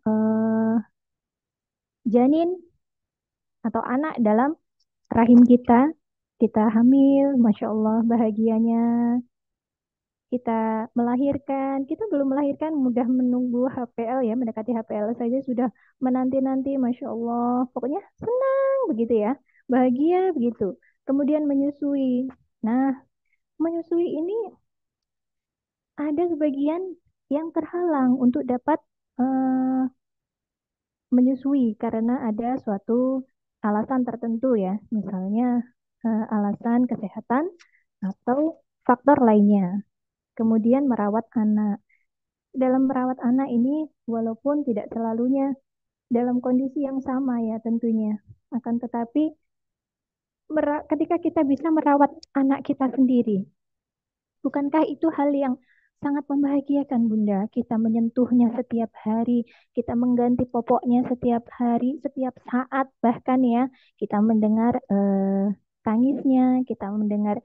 janin atau anak dalam rahim kita, kita hamil, Masya Allah bahagianya, kita melahirkan, kita belum melahirkan, mudah menunggu HPL ya, mendekati HPL saja sudah menanti-nanti, Masya Allah. Pokoknya senang begitu ya, bahagia begitu. Kemudian menyusui. Nah, menyusui ini ada sebagian yang terhalang untuk dapat eh, menyusui karena ada suatu alasan tertentu ya, misalnya alasan kesehatan atau faktor lainnya. Kemudian merawat anak. Dalam merawat anak ini walaupun tidak selalunya dalam kondisi yang sama ya tentunya. Akan tetapi ketika kita bisa merawat anak kita sendiri, bukankah itu hal yang sangat membahagiakan Bunda? Kita menyentuhnya setiap hari, kita mengganti popoknya setiap hari, setiap saat bahkan ya, kita mendengar tangisnya, kita mendengar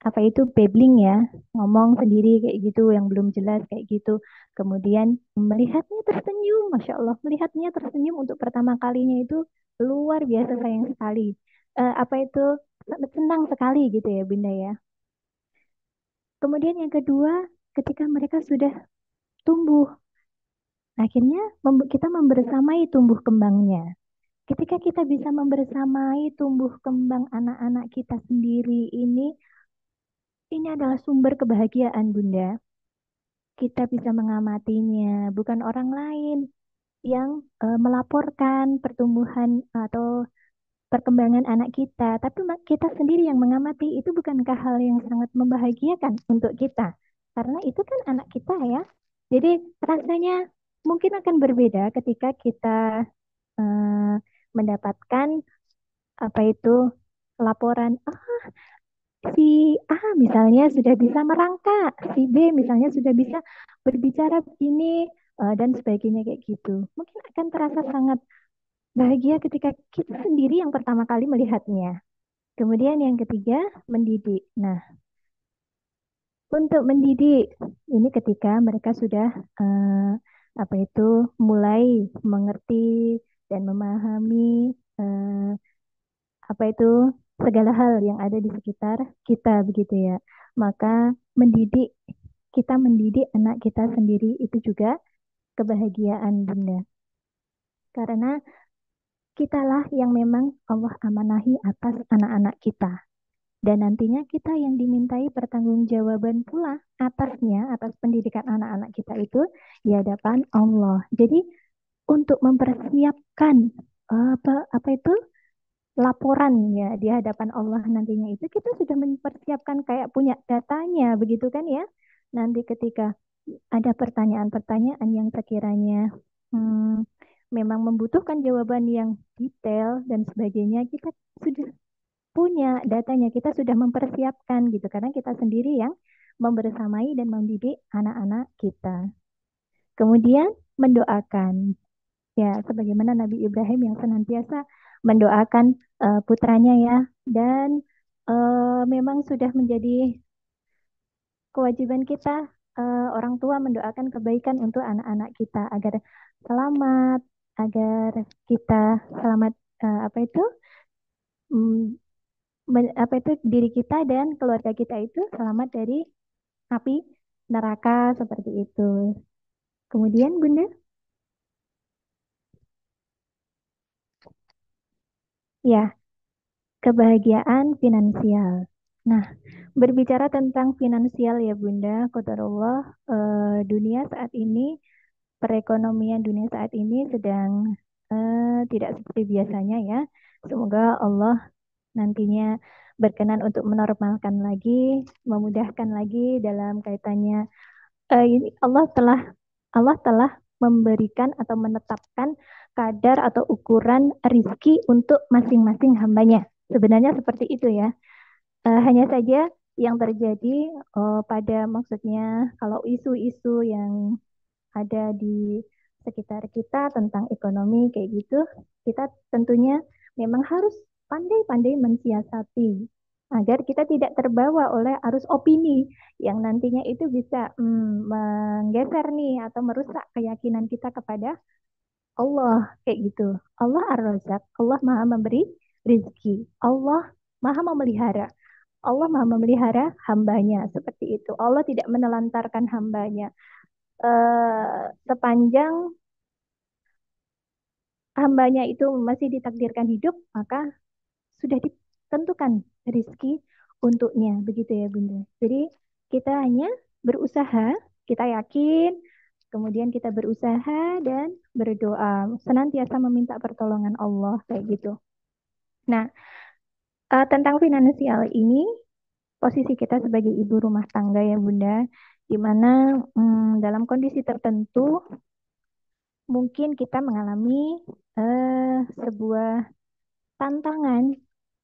apa itu babbling ya, ngomong sendiri kayak gitu yang belum jelas kayak gitu. Kemudian melihatnya tersenyum, Masya Allah, melihatnya tersenyum untuk pertama kalinya itu luar biasa sayang sekali. Apa itu senang sekali gitu ya Bunda ya. Kemudian yang kedua, ketika mereka sudah tumbuh, Akhirnya kita membersamai tumbuh kembangnya. Ketika kita bisa membersamai tumbuh kembang anak-anak kita sendiri ini adalah sumber kebahagiaan, Bunda. Kita bisa mengamatinya, bukan orang lain yang melaporkan pertumbuhan atau perkembangan anak kita, tapi kita sendiri yang mengamati. Itu bukankah hal yang sangat membahagiakan untuk kita? Karena itu kan anak kita ya. Jadi rasanya mungkin akan berbeda ketika kita eh, mendapatkan apa itu laporan, si A misalnya sudah bisa merangkak, si B misalnya sudah bisa berbicara begini dan sebagainya kayak gitu. Mungkin akan terasa sangat bahagia ketika kita sendiri yang pertama kali melihatnya. Kemudian yang ketiga, mendidik. Nah, untuk mendidik ini ketika mereka sudah eh, apa itu mulai mengerti dan memahami apa itu segala hal yang ada di sekitar kita begitu ya. Maka kita mendidik anak kita sendiri itu juga kebahagiaan Bunda. Karena kitalah yang memang Allah amanahi atas anak-anak kita. Dan nantinya kita yang dimintai pertanggungjawaban pula atasnya, atas pendidikan anak-anak kita itu di hadapan Allah. Jadi untuk mempersiapkan apa itu laporan ya di hadapan Allah nantinya itu kita sudah mempersiapkan kayak punya datanya begitu kan ya. Nanti ketika ada pertanyaan-pertanyaan yang sekiranya hmm, memang membutuhkan jawaban yang detail dan sebagainya, kita sudah punya datanya, kita sudah mempersiapkan gitu karena kita sendiri yang membersamai dan mendidik anak-anak kita. Kemudian mendoakan. Ya, sebagaimana Nabi Ibrahim yang senantiasa mendoakan putranya ya, dan memang sudah menjadi kewajiban kita orang tua mendoakan kebaikan untuk anak-anak kita agar selamat, agar kita selamat apa itu mm, apa itu diri kita dan keluarga kita itu selamat dari api neraka seperti itu. Kemudian Bunda, ya kebahagiaan finansial. Nah, berbicara tentang finansial ya Bunda, qadarullah dunia saat ini, perekonomian dunia saat ini sedang tidak seperti biasanya ya. Semoga Allah nantinya berkenan untuk menormalkan lagi, memudahkan lagi dalam kaitannya. Ini Allah telah memberikan atau menetapkan kadar atau ukuran rizki untuk masing-masing hambanya. Sebenarnya seperti itu ya. Hanya saja yang terjadi pada maksudnya kalau isu-isu yang ada di sekitar kita tentang ekonomi kayak gitu, kita tentunya memang harus pandai-pandai mensiasati agar kita tidak terbawa oleh arus opini yang nantinya itu bisa menggeser nih atau merusak keyakinan kita kepada Allah kayak gitu. Allah Ar-Razzaq, Allah Maha memberi rizki, Allah Maha memelihara. Allah Maha memelihara hambanya seperti itu. Allah tidak menelantarkan hambanya. Sepanjang hambanya itu masih ditakdirkan hidup, maka sudah ditentukan rizki untuknya. Begitu ya Bunda. Jadi kita hanya berusaha, kita yakin, kemudian kita berusaha dan berdoa. Senantiasa meminta pertolongan Allah kayak gitu. Nah, tentang finansial ini, posisi kita sebagai ibu rumah tangga ya Bunda, di mana dalam kondisi tertentu mungkin kita mengalami sebuah tantangan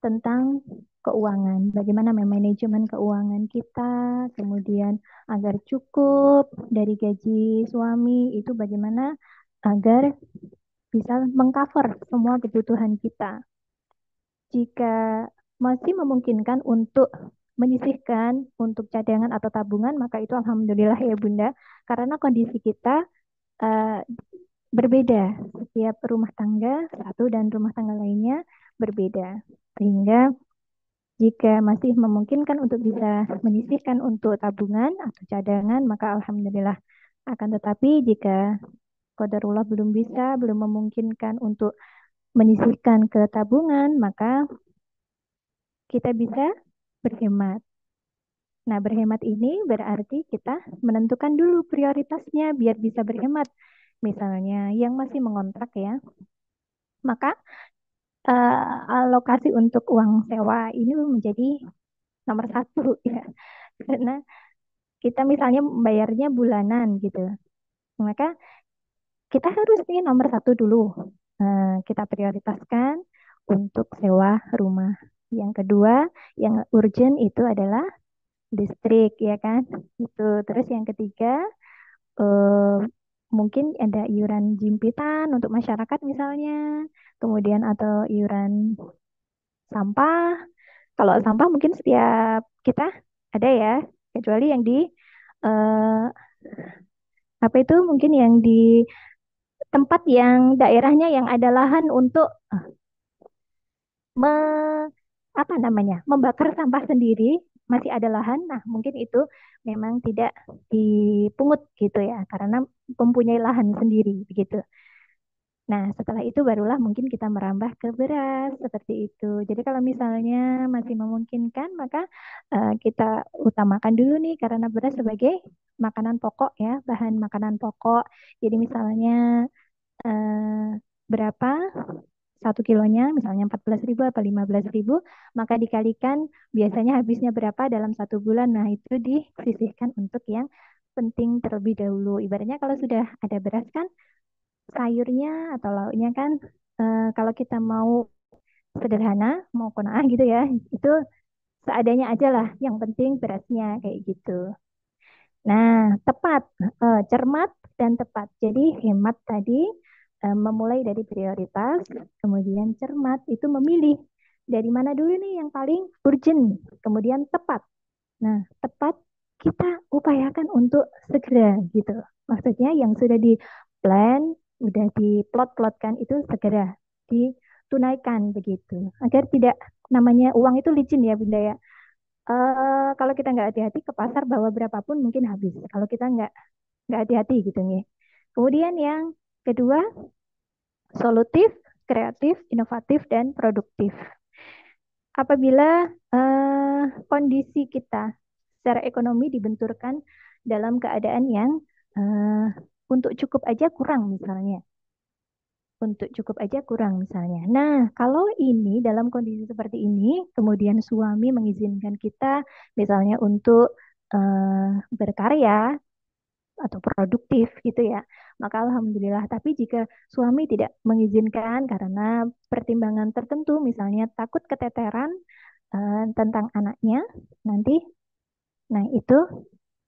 tentang keuangan. Bagaimana memanajemen keuangan kita, kemudian agar cukup dari gaji suami itu bagaimana agar bisa mengcover semua kebutuhan kita. Jika masih memungkinkan untuk menyisihkan untuk cadangan atau tabungan, maka itu alhamdulillah ya Bunda, karena kondisi kita eh, berbeda. Setiap rumah tangga satu dan rumah tangga lainnya berbeda. Sehingga jika masih memungkinkan untuk bisa menyisihkan untuk tabungan atau cadangan, maka alhamdulillah. Akan tetapi jika qadarullah belum bisa, belum memungkinkan untuk menyisihkan ke tabungan, maka kita bisa berhemat. Nah, berhemat ini berarti kita menentukan dulu prioritasnya biar bisa berhemat. Misalnya yang masih mengontrak ya, maka alokasi untuk uang sewa ini menjadi nomor satu ya. Karena kita misalnya bayarnya bulanan gitu. Maka kita harus nih nomor satu dulu. Kita prioritaskan untuk sewa rumah. Yang kedua, yang urgent itu adalah listrik ya kan. Itu. Terus yang ketiga, eh, mungkin ada iuran jimpitan untuk masyarakat misalnya. Kemudian atau iuran sampah. Kalau sampah mungkin setiap kita ada ya, kecuali yang di eh, apa itu mungkin yang di tempat yang daerahnya yang ada lahan untuk me, apa namanya membakar sampah sendiri masih ada lahan. Nah, mungkin itu memang tidak dipungut gitu ya, karena mempunyai lahan sendiri begitu. Nah, setelah itu barulah mungkin kita merambah ke beras seperti itu. Jadi kalau misalnya masih memungkinkan, maka kita utamakan dulu nih karena beras sebagai makanan pokok ya, bahan makanan pokok. Jadi misalnya berapa 1 kilonya, misalnya 14.000 atau 15.000, maka dikalikan biasanya habisnya berapa dalam 1 bulan. Nah, itu disisihkan untuk yang penting terlebih dahulu. Ibaratnya kalau sudah ada beras kan, sayurnya atau lauknya kan kalau kita mau sederhana, mau qanaah gitu ya, itu seadanya aja lah. Yang penting berasnya kayak gitu. Nah, tepat, cermat dan tepat. Jadi hemat tadi memulai dari prioritas, kemudian cermat itu memilih dari mana dulu nih yang paling urgent, kemudian tepat. Nah, tepat kita upayakan untuk segera gitu. Maksudnya yang sudah di plan, udah diplot-plotkan itu segera ditunaikan begitu. Agar tidak namanya uang itu licin ya Bunda ya. Kalau kita nggak hati-hati ke pasar bawa berapapun mungkin habis. Kalau kita nggak hati-hati gitu nih. Kemudian yang kedua, solutif, kreatif, inovatif, dan produktif. Apabila kondisi kita secara ekonomi dibenturkan dalam keadaan yang eh, untuk cukup aja kurang misalnya. Untuk cukup aja kurang misalnya. Nah, kalau ini dalam kondisi seperti ini, kemudian suami mengizinkan kita misalnya untuk berkarya atau produktif gitu ya, maka alhamdulillah. Tapi jika suami tidak mengizinkan karena pertimbangan tertentu, misalnya takut keteteran tentang anaknya nanti, nah itu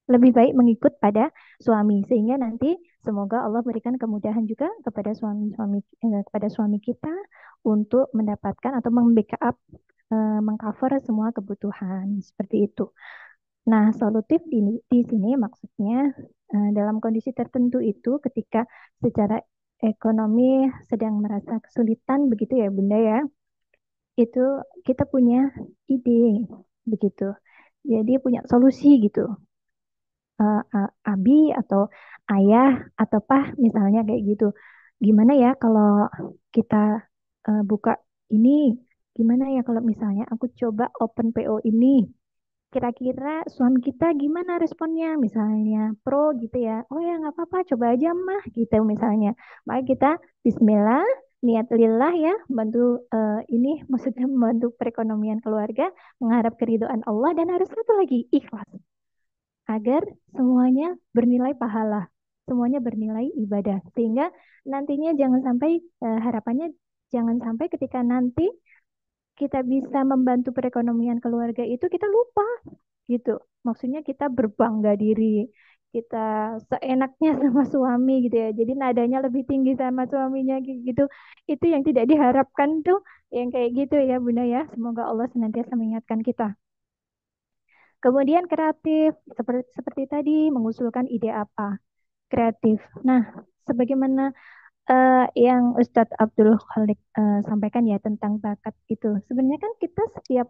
lebih baik mengikut pada suami sehingga nanti semoga Allah berikan kemudahan juga kepada kepada suami kita untuk mendapatkan atau membackup mengcover semua kebutuhan seperti itu. Nah, solutif di sini maksudnya dalam kondisi tertentu itu ketika secara ekonomi sedang merasa kesulitan begitu ya Bunda ya, itu kita punya ide begitu. Jadi punya solusi gitu. Abi atau ayah atau pah misalnya kayak gitu. Gimana ya kalau kita buka ini? Gimana ya kalau misalnya aku coba open PO ini? Kira-kira suami kita gimana responnya? Misalnya pro gitu ya. Oh ya nggak apa-apa, coba aja mah gitu misalnya. Maka kita Bismillah, niat lillah ya, bantu ini maksudnya membantu perekonomian keluarga, mengharap keridhaan Allah dan harus satu lagi ikhlas agar semuanya bernilai pahala, semuanya bernilai ibadah. Sehingga nantinya jangan sampai harapannya jangan sampai ketika nanti kita bisa membantu perekonomian keluarga itu kita lupa gitu. Maksudnya kita berbangga diri, kita seenaknya sama suami gitu ya. Jadi nadanya lebih tinggi sama suaminya gitu. Itu yang tidak diharapkan tuh yang kayak gitu ya Bunda ya. Semoga Allah senantiasa mengingatkan kita. Kemudian kreatif, seperti tadi mengusulkan ide apa? Kreatif. Nah, sebagaimana yang Ustadz Abdul Khalik sampaikan ya tentang bakat itu. Sebenarnya kan kita setiap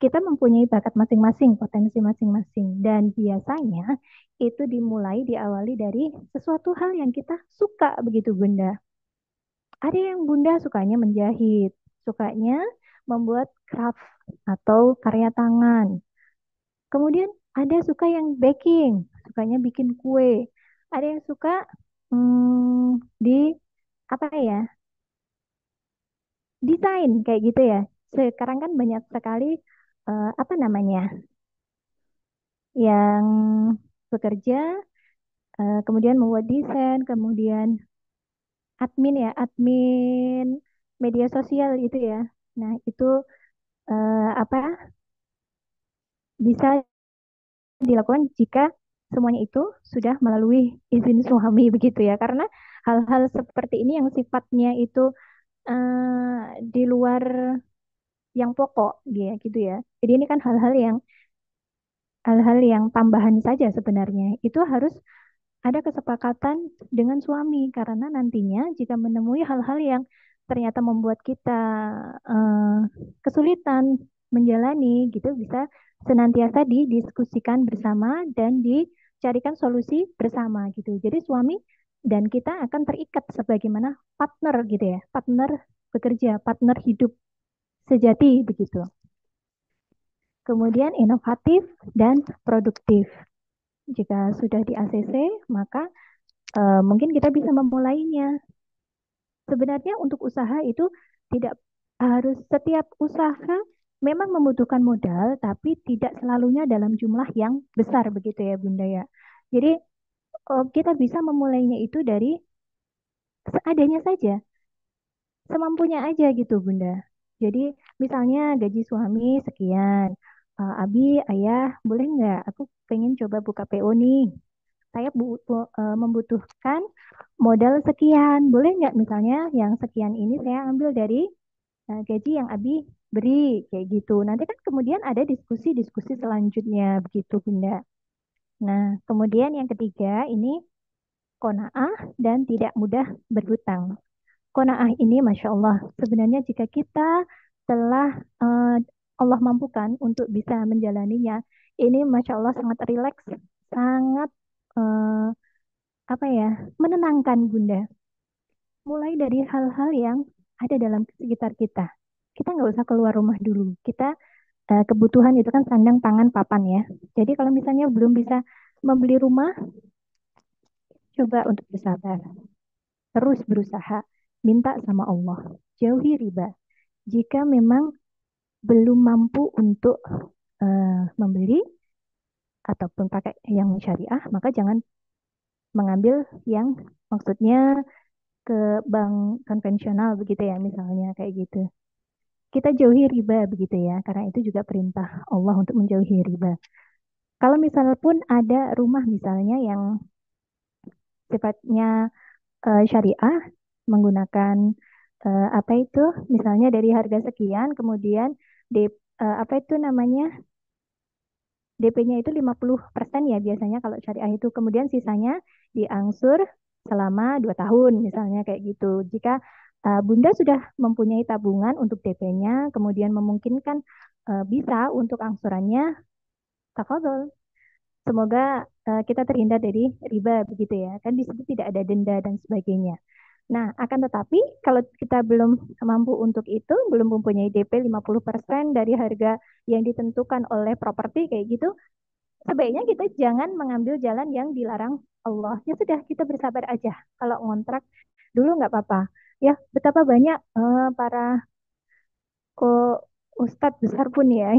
kita mempunyai bakat masing-masing, potensi masing-masing. Dan biasanya itu diawali dari sesuatu hal yang kita suka begitu Bunda. Ada yang Bunda sukanya menjahit, sukanya membuat craft atau karya tangan. Kemudian ada suka yang baking, sukanya bikin kue. Ada yang suka di apa ya, desain kayak gitu ya. Sekarang kan banyak sekali apa namanya, yang bekerja kemudian membuat desain, kemudian admin ya, admin media sosial itu ya. Nah, itu apa bisa dilakukan jika semuanya itu sudah melalui izin suami begitu ya. Karena hal-hal seperti ini yang sifatnya itu di luar yang pokok gitu ya. Jadi ini kan hal-hal yang tambahan saja sebenarnya. Itu harus ada kesepakatan dengan suami karena nantinya jika menemui hal-hal yang ternyata membuat kita eh, kesulitan menjalani gitu bisa senantiasa didiskusikan bersama dan dicarikan solusi bersama gitu. Jadi suami dan kita akan terikat sebagaimana partner gitu ya, partner bekerja, partner hidup sejati begitu. Kemudian inovatif dan produktif. Jika sudah di ACC, maka mungkin kita bisa memulainya. Sebenarnya untuk usaha itu tidak harus setiap usaha memang membutuhkan modal, tapi tidak selalunya dalam jumlah yang besar begitu ya Bunda ya. Jadi kita bisa memulainya itu dari seadanya saja, semampunya aja gitu Bunda. Jadi misalnya gaji suami sekian, Abi, ayah, boleh nggak? Aku pengen coba buka PO nih. Saya membutuhkan modal sekian. Boleh nggak misalnya yang sekian ini saya ambil dari gaji yang Abi beri kayak gitu. Nanti kan kemudian ada diskusi-diskusi selanjutnya begitu Bunda. Nah, kemudian yang ketiga ini qanaah dan tidak mudah berhutang. Qanaah ini Masya Allah sebenarnya jika kita telah Allah mampukan untuk bisa menjalaninya, ini Masya Allah sangat rileks, sangat eh, apa ya, menenangkan Bunda. Mulai dari hal-hal yang ada dalam sekitar kita. Kita nggak usah keluar rumah dulu. Kita kebutuhan itu kan sandang, pangan, papan ya. Jadi kalau misalnya belum bisa membeli rumah, coba untuk bersabar. Terus berusaha. Minta sama Allah. Jauhi riba. Jika memang belum mampu untuk membeli ataupun pakai yang syariah, maka jangan mengambil yang maksudnya ke bank konvensional begitu ya, misalnya kayak gitu. Kita jauhi riba begitu ya, karena itu juga perintah Allah untuk menjauhi riba. Kalau misalnya pun ada rumah misalnya yang sifatnya syariah menggunakan apa itu, misalnya dari harga sekian, kemudian apa itu namanya, DP-nya itu 50% ya biasanya kalau syariah itu, kemudian sisanya diangsur selama 2 tahun misalnya kayak gitu. Jika Bunda sudah mempunyai tabungan untuk DP-nya, kemudian memungkinkan bisa untuk angsurannya, tafadhol. Semoga kita terhindar dari riba begitu ya. Kan di situ tidak ada denda dan sebagainya. Nah, akan tetapi kalau kita belum mampu untuk itu, belum mempunyai DP 50% dari harga yang ditentukan oleh properti kayak gitu, sebaiknya kita jangan mengambil jalan yang dilarang Allah. Ya sudah, kita bersabar aja. Kalau ngontrak dulu nggak apa-apa. Ya, betapa banyak para ustadz besar pun ya,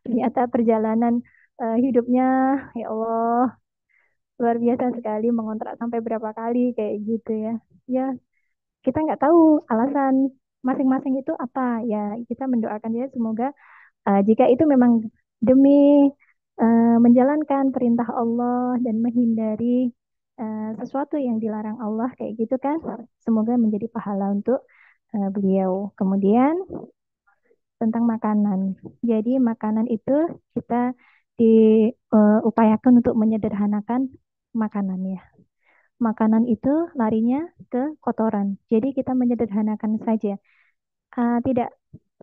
ternyata perjalanan hidupnya, ya Allah, luar biasa sekali, mengontrak sampai berapa kali kayak gitu ya. Ya, kita nggak tahu alasan masing-masing itu apa. Ya, kita mendoakan ya semoga jika itu memang demi menjalankan perintah Allah dan menghindari sesuatu yang dilarang Allah kayak gitu kan, semoga menjadi pahala untuk beliau. Kemudian tentang makanan. Jadi makanan itu kita diupayakan untuk menyederhanakan makanan ya. Makanan itu larinya ke kotoran. Jadi kita menyederhanakan saja. Tidak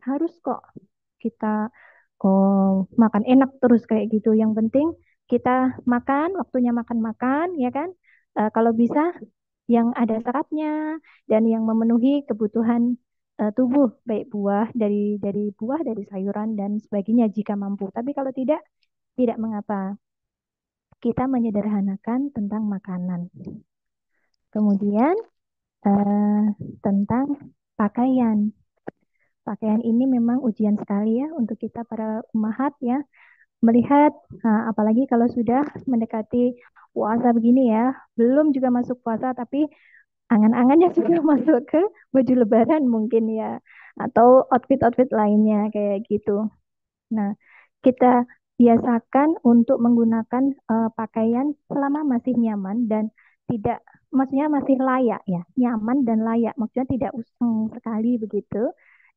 harus kok kita makan enak terus kayak gitu. Yang penting kita makan, waktunya makan-makan, ya kan? Kalau bisa yang ada seratnya dan yang memenuhi kebutuhan tubuh, baik buah dari buah, dari sayuran dan sebagainya jika mampu. Tapi kalau tidak mengapa. Kita menyederhanakan tentang makanan. Kemudian eh, tentang pakaian. Pakaian ini memang ujian sekali ya untuk kita para ummahat ya. Melihat, apalagi kalau sudah mendekati puasa begini ya, belum juga masuk puasa tapi angan-angannya sudah masuk ke baju lebaran mungkin ya, atau outfit-outfit lainnya kayak gitu. Nah, kita biasakan untuk menggunakan pakaian selama masih nyaman dan tidak, maksudnya masih layak ya, nyaman dan layak, maksudnya tidak usang sekali begitu,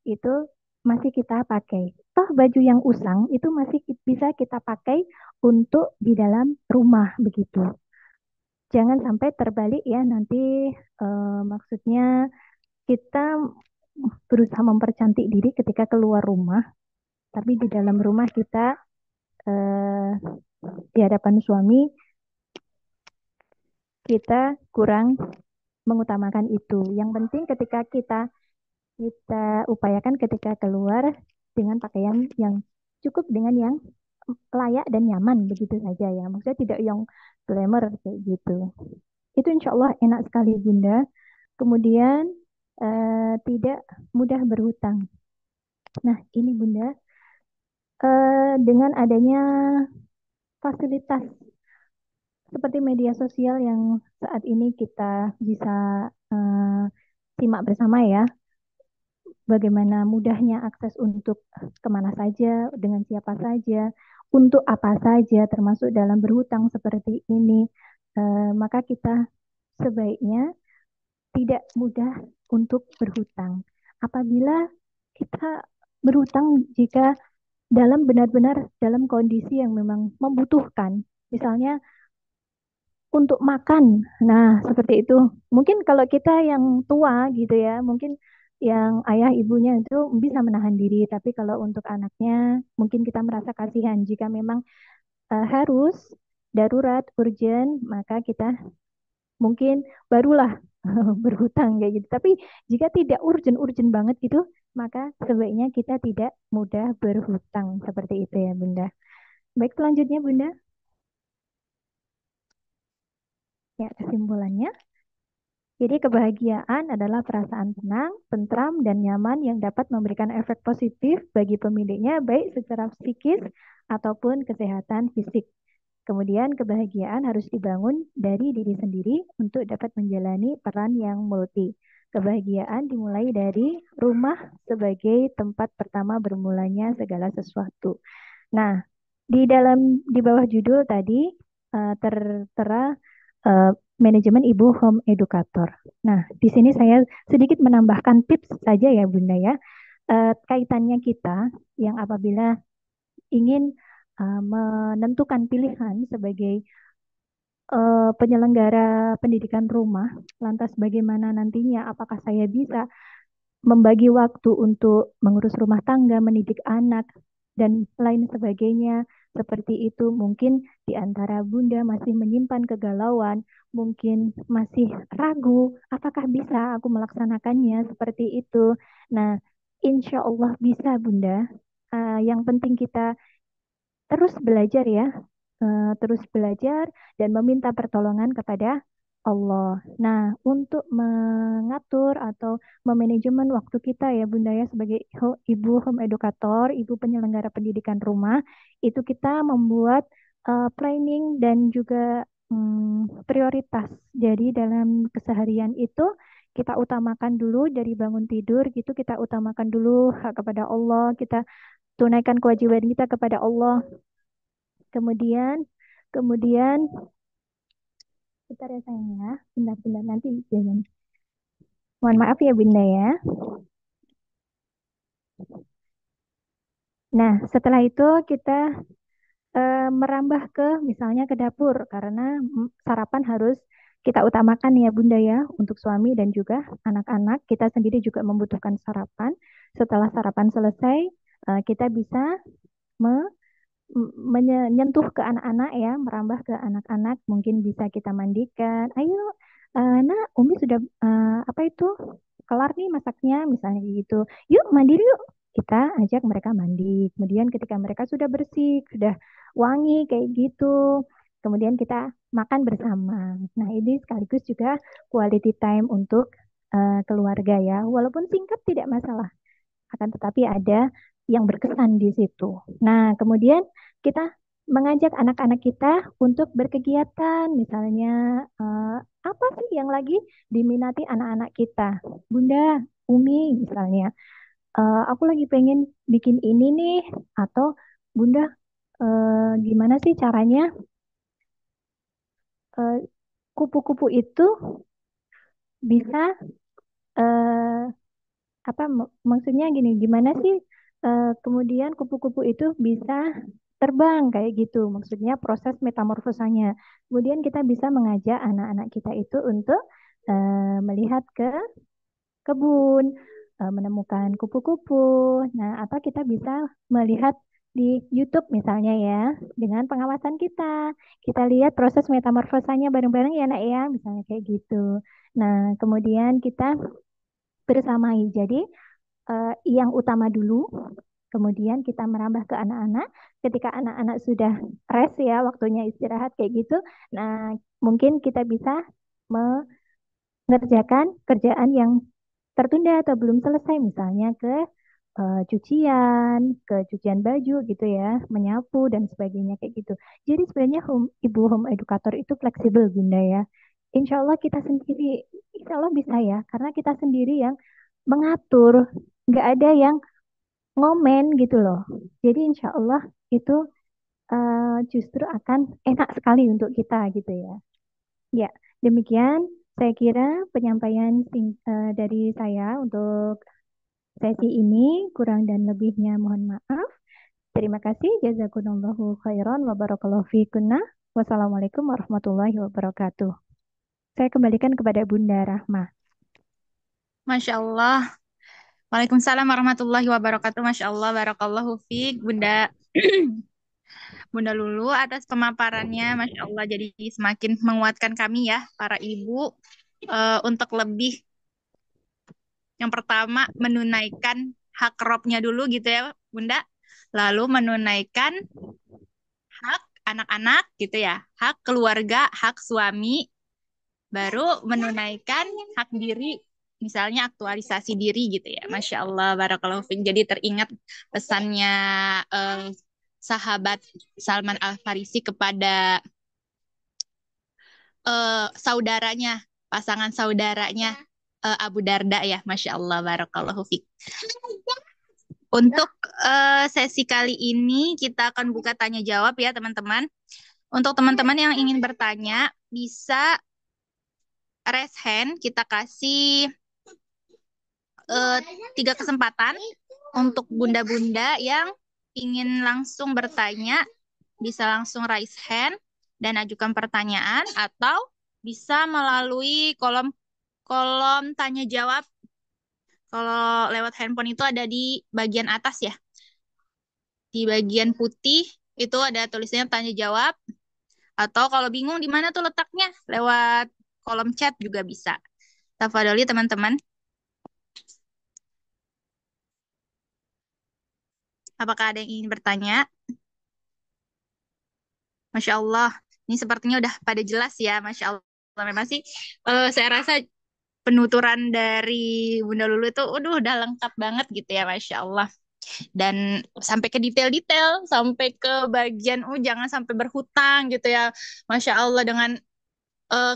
itu masih kita pakai. Toh baju yang usang itu masih bisa kita pakai untuk di dalam rumah begitu. Jangan sampai terbalik ya nanti, maksudnya kita berusaha mempercantik diri ketika keluar rumah, tapi di dalam rumah kita eh, di hadapan suami kita kurang mengutamakan itu. Yang penting ketika kita kita upayakan ketika keluar dengan pakaian yang cukup dengan yang layak dan nyaman begitu saja ya. Maksudnya tidak yang glamour kayak gitu. Itu insya Allah enak sekali Bunda. Kemudian tidak mudah berhutang. Nah ini Bunda, dengan adanya fasilitas seperti media sosial yang saat ini kita bisa eh, simak bersama ya, bagaimana mudahnya akses untuk kemana saja, dengan siapa saja, untuk apa saja, termasuk dalam berhutang seperti ini. Maka kita sebaiknya tidak mudah untuk berhutang. Apabila kita berhutang jika dalam benar-benar dalam kondisi yang memang membutuhkan, misalnya untuk makan. Nah, seperti itu. Mungkin kalau kita yang tua gitu ya, mungkin yang ayah ibunya itu bisa menahan diri, tapi kalau untuk anaknya mungkin kita merasa kasihan jika memang harus darurat, urgent, maka kita mungkin barulah berhutang kayak gitu. Tapi jika tidak urgent-urgent banget gitu, maka sebaiknya kita tidak mudah berhutang seperti itu ya, Bunda. Baik, selanjutnya Bunda. Ya, kesimpulannya. Jadi kebahagiaan adalah perasaan tenang, tentram, dan nyaman yang dapat memberikan efek positif bagi pemiliknya baik secara psikis ataupun kesehatan fisik. Kemudian kebahagiaan harus dibangun dari diri sendiri untuk dapat menjalani peran yang multi. Kebahagiaan dimulai dari rumah sebagai tempat pertama bermulanya segala sesuatu. Nah, di bawah judul tadi tertera eh, manajemen ibu home educator. Nah, di sini saya sedikit menambahkan tips saja ya Bunda ya. Kaitannya kita yang apabila ingin menentukan pilihan sebagai penyelenggara pendidikan rumah, lantas bagaimana nantinya apakah saya bisa membagi waktu untuk mengurus rumah tangga, mendidik anak, dan lain sebagainya. Seperti itu, mungkin di antara Bunda masih menyimpan kegalauan, mungkin masih ragu, apakah bisa aku melaksanakannya seperti itu. Nah, insya Allah bisa, Bunda. Yang penting kita terus belajar ya, terus belajar dan meminta pertolongan kepada Allah. Nah, untuk mengatur atau memanajemen waktu kita ya Bunda ya sebagai ibu home educator, ibu penyelenggara pendidikan rumah, itu kita membuat planning dan juga prioritas. Jadi dalam keseharian itu kita utamakan dulu dari bangun tidur gitu, kita utamakan dulu hak kepada Allah, kita tunaikan kewajiban kita kepada Allah. Kemudian, kemudian, bentar ya sayang ya, bentar-bentar nanti jangan. Mohon maaf ya Bunda ya. Nah, setelah itu kita merambah ke misalnya ke dapur karena sarapan harus kita utamakan ya Bunda ya untuk suami dan juga anak-anak. Kita sendiri juga membutuhkan sarapan. Setelah sarapan selesai, kita bisa menyentuh ke anak-anak ya, merambah ke anak-anak, mungkin bisa kita mandikan. Ayo, nak, Umi sudah apa itu kelar nih masaknya, misalnya kayak gitu. Yuk mandi yuk. Kita ajak mereka mandi. Kemudian ketika mereka sudah bersih, sudah wangi kayak gitu, kemudian kita makan bersama. Nah, ini sekaligus juga quality time untuk keluarga ya. Walaupun singkat tidak masalah, akan tetapi ada yang berkesan di situ. Nah, kemudian kita mengajak anak-anak kita untuk berkegiatan, misalnya apa sih yang lagi diminati anak-anak kita? Bunda, Umi, misalnya, aku lagi pengen bikin ini nih, atau Bunda, gimana sih caranya eh, kupu-kupu itu bisa eh, apa maksudnya gini, gimana sih kemudian kupu-kupu itu bisa terbang kayak gitu, maksudnya proses metamorfosanya. Kemudian kita bisa mengajak anak-anak kita itu untuk melihat ke kebun, menemukan kupu-kupu. Nah, atau kita bisa melihat di YouTube misalnya ya, dengan pengawasan kita. Kita lihat proses metamorfosanya bareng-bareng ya, Nak ya, misalnya kayak gitu. Nah, kemudian kita bersamai. Jadi yang utama dulu, kemudian kita merambah ke anak-anak. Ketika anak-anak sudah rest ya, waktunya istirahat kayak gitu. Nah, mungkin kita bisa mengerjakan kerjaan yang tertunda atau belum selesai, misalnya ke ke cucian baju gitu ya, menyapu dan sebagainya kayak gitu. Jadi sebenarnya ibu home educator itu fleksibel Bunda ya. Insya Allah kita sendiri, insya Allah bisa ya, karena kita sendiri yang mengatur, nggak ada yang ngomen gitu loh. Jadi insya Allah itu justru akan enak sekali untuk kita gitu ya. Ya, demikian saya kira penyampaian dari saya untuk sesi ini. Kurang dan lebihnya mohon maaf. Terima kasih. Jazakumullahu khairan wa barakallahu fikunna. Wassalamualaikum warahmatullahi wabarakatuh. Saya kembalikan kepada Bunda Rahma. Masya Allah. Waalaikumsalam warahmatullahi wabarakatuh. Masya Allah, barakallahu fiik, Bunda. Bunda Lulu atas pemaparannya, Masya Allah. Jadi semakin menguatkan kami ya, para ibu, untuk lebih, yang pertama menunaikan hak robnya dulu gitu ya, Bunda. Lalu menunaikan hak anak-anak gitu ya, hak keluarga, hak suami, baru menunaikan hak diri, misalnya aktualisasi diri gitu ya. Masya Allah, barakallahu fiik. Jadi teringat pesannya eh, sahabat Salman Al-Farisi kepada saudaranya, pasangan saudaranya Abu Darda ya. Masya Allah, barakallahu fiik. Untuk sesi kali ini kita akan buka tanya jawab ya teman-teman. Untuk teman-teman yang ingin bertanya, bisa raise hand, kita kasih 3 kesempatan untuk bunda-bunda yang ingin langsung bertanya, bisa langsung raise hand dan ajukan pertanyaan, atau bisa melalui kolom kolom tanya jawab. Kalau lewat handphone itu ada di bagian atas ya, di bagian putih itu ada tulisannya tanya jawab. Atau kalau bingung di mana tuh letaknya, lewat kolom chat juga bisa. Tafadholi teman-teman. Apakah ada yang ingin bertanya? Masya Allah, ini sepertinya udah pada jelas ya, Masya Allah. Memang sih, saya rasa penuturan dari Bunda Lulu itu, udah lengkap banget gitu ya, Masya Allah. Dan sampai ke detail-detail, sampai ke bagian, jangan sampai berhutang gitu ya, Masya Allah, dengan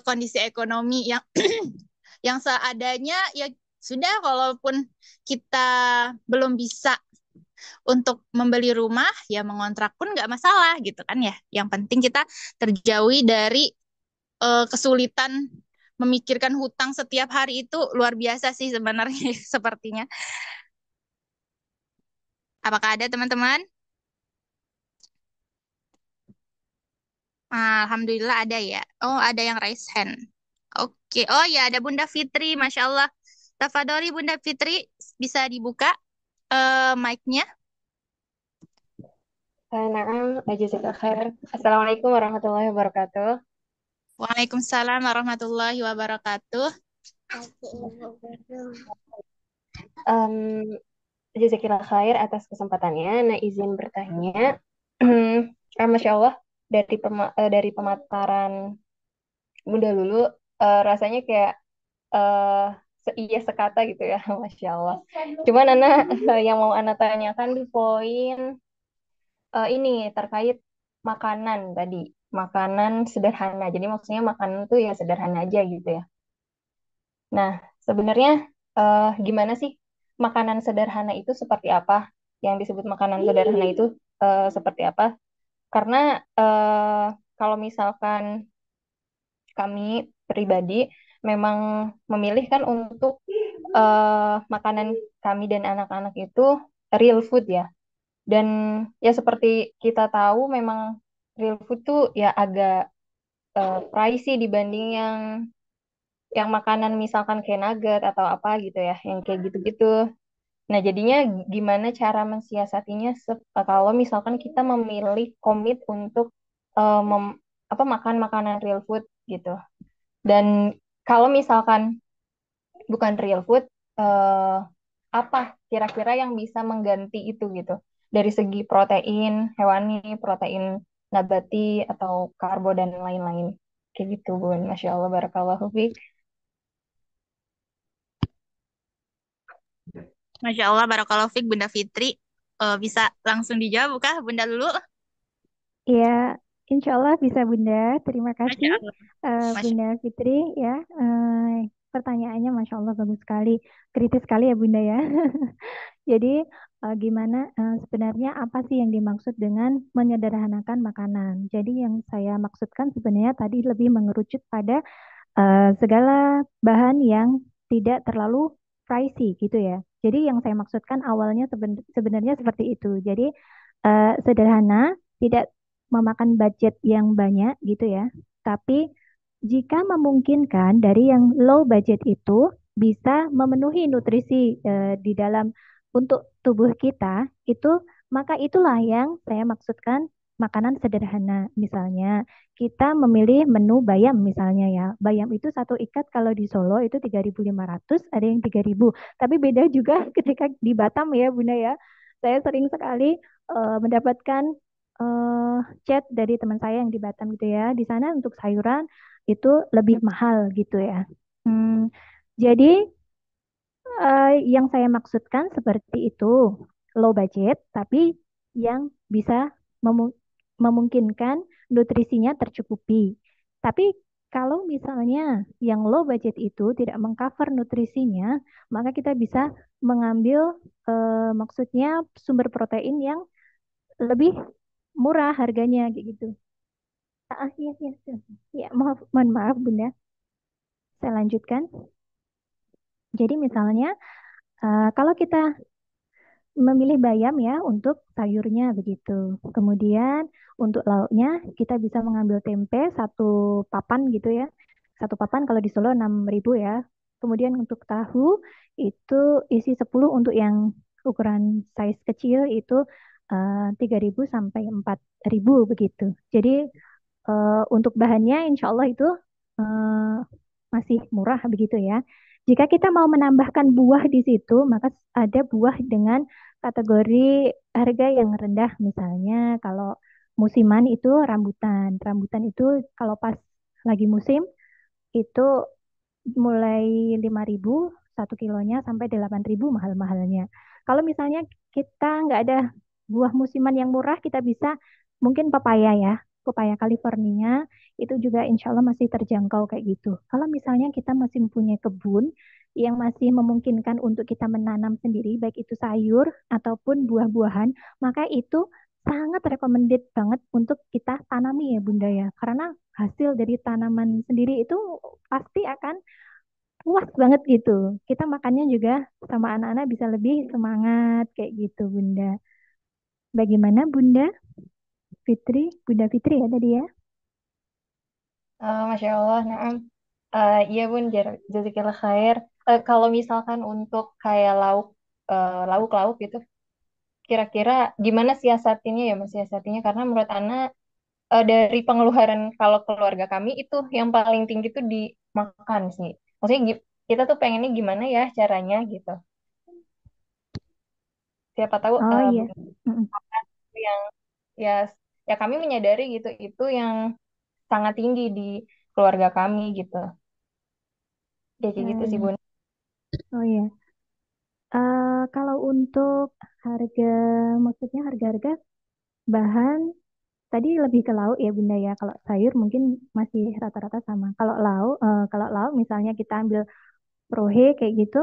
kondisi ekonomi yang yang seadanya ya sudah, kalaupun kita belum bisa untuk membeli rumah, ya mengontrak pun nggak masalah gitu kan ya. Yang penting kita terjauhi dari kesulitan memikirkan hutang setiap hari, itu luar biasa sih sebenarnya sepertinya. Apakah ada teman-teman? Alhamdulillah ada ya. Oh, ada yang raise hand. Oke. Oh ya, ada Bunda Fitri, Masya Allah. Tafadholi Bunda Fitri, bisa dibuka mic-nya. Naam, jazakallah khair. Assalamualaikum warahmatullahi wabarakatuh. Waalaikumsalam warahmatullahi wabarakatuh. Um, Jazakallah khair atas kesempatannya. Nah, izin bertanya. Masya Allah, dari pemaparan Bunda Lulu, rasanya kayak eh iya sekata gitu ya, Masya Allah. Cuman Ana yang mau Ana tanyakan di poin ini terkait makanan tadi. Makanan sederhana. Jadi maksudnya makanan tuh ya sederhana aja gitu ya. Nah, sebenarnya gimana sih makanan sederhana itu seperti apa? Yang disebut makanan sederhana itu seperti apa? Karena kalau misalkan kami pribadi memang memilih kan untuk makanan kami dan anak-anak itu real food ya. Dan ya seperti kita tahu memang real food tuh ya agak pricey dibanding yang makanan misalkan kayak nugget atau apa gitu ya, yang kayak gitu-gitu. Nah, jadinya gimana cara mensiasatinya kalau misalkan kita memilih komit untuk makan makanan real food gitu. Dan kalau misalkan bukan real food, eh, apa kira-kira yang bisa mengganti itu gitu? Dari segi protein hewani, protein nabati, atau karbo dan lain-lain. Kayak gitu, Bun. Masya Allah, barakallahu fiik. Masya Allah, barakallahu fiik Bunda Fitri. Bisa langsung dijawab kah Bunda dulu? Ya, insya Allah bisa Bunda. Terima Masya kasih Allah. Masya Bunda Fitri ya. Pertanyaannya Masya Allah bagus sekali. Kritis sekali ya Bunda ya. Jadi gimana sebenarnya apa sih yang dimaksud dengan menyederhanakan makanan? Jadi yang saya maksudkan sebenarnya tadi lebih mengerucut pada segala bahan yang tidak terlalu pricey gitu ya. Jadi yang saya maksudkan awalnya sebenarnya seperti itu. Jadi sederhana, tidak memakan budget yang banyak gitu ya. Tapi jika memungkinkan dari yang low budget itu bisa memenuhi nutrisi di dalam untuk tubuh kita itu, maka itulah yang saya maksudkan makanan sederhana. Misalnya kita memilih menu bayam misalnya ya. Bayam itu satu ikat kalau di Solo itu 3.500, ada yang 3.000. Tapi beda juga ketika di Batam ya Bunda ya. Saya sering sekali mendapatkan eh, chat dari teman saya yang di Batam gitu ya. Di sana untuk sayuran itu lebih mahal gitu ya. Hmm, jadi yang saya maksudkan seperti itu, low budget, tapi yang bisa memungkinkan nutrisinya tercukupi. Tapi kalau misalnya yang low budget itu tidak mengcover nutrisinya, maka kita bisa mengambil maksudnya sumber protein yang lebih murah harganya kayak gitu. Iya, iya, iya. Ya, mohon maaf Bunda. Saya lanjutkan. Jadi misalnya kalau kita memilih bayam ya untuk sayurnya begitu. Kemudian untuk lauknya kita bisa mengambil tempe satu papan gitu ya. Satu papan kalau di Solo 6.000 ya. Kemudian untuk tahu itu isi 10 untuk yang ukuran size kecil itu 3.000 sampai 4.000 begitu. Jadi untuk bahannya insya Allah itu eh, masih murah begitu ya. Jika kita mau menambahkan buah di situ, maka ada buah dengan kategori harga yang rendah. Misalnya kalau musiman itu rambutan. Rambutan itu kalau pas lagi musim itu mulai 5.000 satu kilonya sampai 8.000 mahal-mahalnya. Kalau misalnya kita nggak ada buah musiman yang murah, kita bisa mungkin pepaya ya, pepaya California itu juga insya Allah masih terjangkau kayak gitu. Kalau misalnya kita masih mempunyai kebun yang masih memungkinkan untuk kita menanam sendiri, baik itu sayur ataupun buah-buahan, maka itu sangat recommended banget untuk kita tanami ya Bunda ya. Karena hasil dari tanaman sendiri itu pasti akan puas banget gitu. Kita makannya juga sama anak-anak bisa lebih semangat kayak gitu, Bunda. Bagaimana Bunda Fitri? Bunda Fitri ya tadi ya? Masya Allah, naam. Iya Bun, jazakillah khair. Kalau misalkan untuk kayak lauk-lauk gitu, kira-kira gimana siasatinya ya Mas siasatinya karena menurut Ana dari pengeluaran kalau keluarga kami itu yang paling tinggi tuh di makan sih. Maksudnya kita tuh pengennya gimana ya caranya gitu. Siapa tahu Oh iya. bukan Mm-mm. yang ya ya kami menyadari gitu itu yang sangat tinggi di keluarga kami gitu. Ya kayak gitu sih Iya. Bun. Oh iya. Kalau untuk harga, maksudnya harga-harga bahan tadi lebih ke lauk ya Bunda ya. Kalau sayur mungkin masih rata-rata sama. Kalau lauk misalnya kita ambil prohe kayak gitu,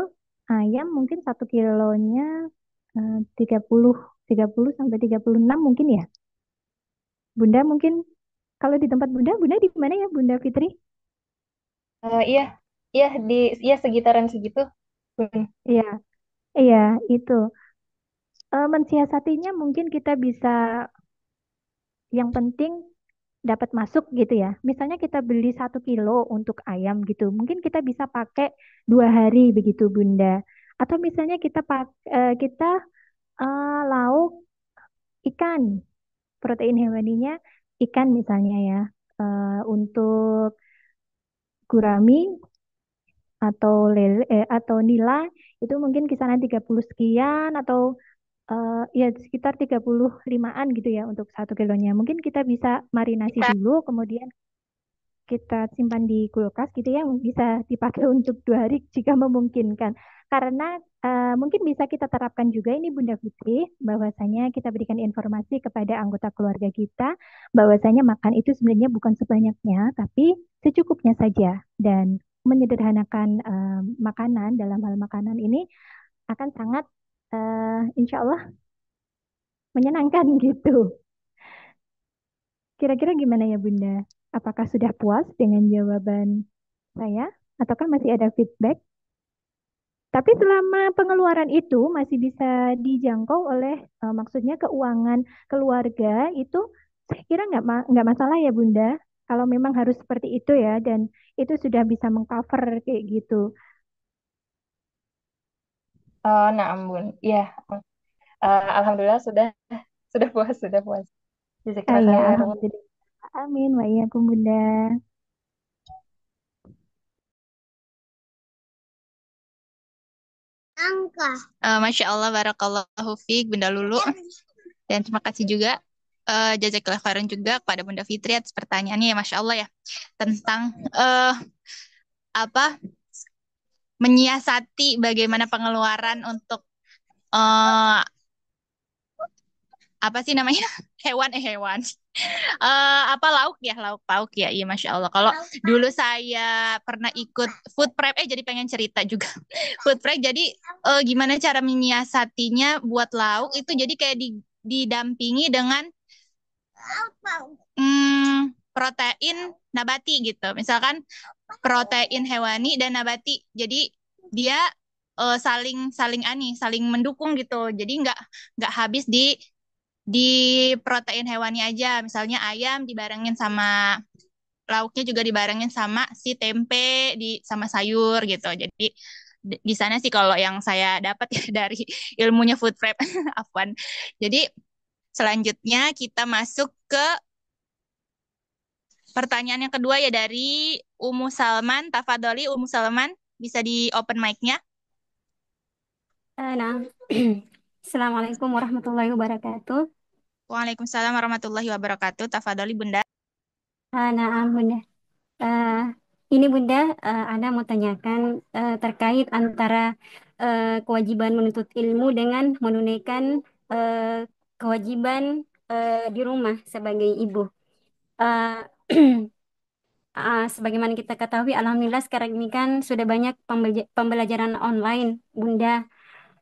ayam mungkin 1 kilonya 30 sampai 36 mungkin ya. Bunda mungkin kalau di tempat Bunda, Bunda di mana ya Bunda Fitri? Iya, iya di iya segitaran segitu Bun. Iya, iya itu. Mensiasatinya mungkin kita bisa yang penting dapat masuk gitu ya. Misalnya kita beli 1 kilo untuk ayam gitu, mungkin kita bisa pakai 2 hari begitu Bunda. Atau misalnya kita lauk ikan, protein hewaninya ikan misalnya ya. Untuk gurami atau nila itu mungkin kisaran 30 sekian atau ya sekitar 35-an gitu ya untuk 1 kilonya. Mungkin kita bisa marinasi dulu, kemudian kita simpan di kulkas gitu ya, bisa dipakai untuk 2 hari jika memungkinkan. Karena mungkin bisa kita terapkan juga ini Bunda Fitri, bahwasanya kita berikan informasi kepada anggota keluarga kita, bahwasanya makan itu sebenarnya bukan sebanyaknya, tapi secukupnya saja. Dan menyederhanakan makanan dalam hal makanan ini akan sangat insya Allah menyenangkan gitu. Kira-kira gimana ya Bunda? Apakah sudah puas dengan jawaban saya? Ataukah masih ada feedback? Tapi selama pengeluaran itu masih bisa dijangkau oleh, maksudnya keuangan keluarga itu, saya kira nggak masalah ya Bunda. Kalau memang harus seperti itu ya, dan itu sudah bisa mengcover kayak gitu. Nah Bun, iya. Alhamdulillah sudah puas sudah puas. Ah Jazakallah ya, khair. Alhamdulillah. Amin. Wa iyyakum Bunda. Masya Allah, barakallahu fiik, Bunda Lulu. Dan terima kasih juga, jazakallah khairan juga kepada Bunda Fitri atas pertanyaannya ya, Masya Allah ya. Tentang apa menyiasati bagaimana pengeluaran untuk eh apa sih namanya hewan apa lauk ya, lauk pauk ya, iya Masya Allah. Kalau dulu saya pernah ikut food prep, jadi pengen cerita juga. Food prep, jadi gimana cara menyiasatinya buat lauk itu, jadi kayak didampingi dengan protein nabati gitu. Misalkan protein hewani dan nabati. Jadi dia saling saling saling mendukung gitu. Jadi nggak habis di protein hewani aja. Misalnya ayam dibarengin sama lauknya, juga dibarengin sama si tempe sama sayur gitu. Jadi di sana sih kalau yang saya dapat ya dari ilmunya food prep. Afwan. Jadi selanjutnya kita masuk ke pertanyaan yang kedua ya, dari Umu Salman. Tafadholi Umu Salman, bisa di open mic-nya. Nah, Assalamualaikum warahmatullahi wabarakatuh. Waalaikumsalam warahmatullahi wabarakatuh. Tafadholi Bunda. Nah, Bunda. Eh, ini Bunda, Ana mau tanyakan terkait antara kewajiban menuntut ilmu dengan menunaikan kewajiban di rumah sebagai ibu. Eh, Sebagaimana kita ketahui, alhamdulillah sekarang ini kan sudah banyak pembelajaran online, Bunda.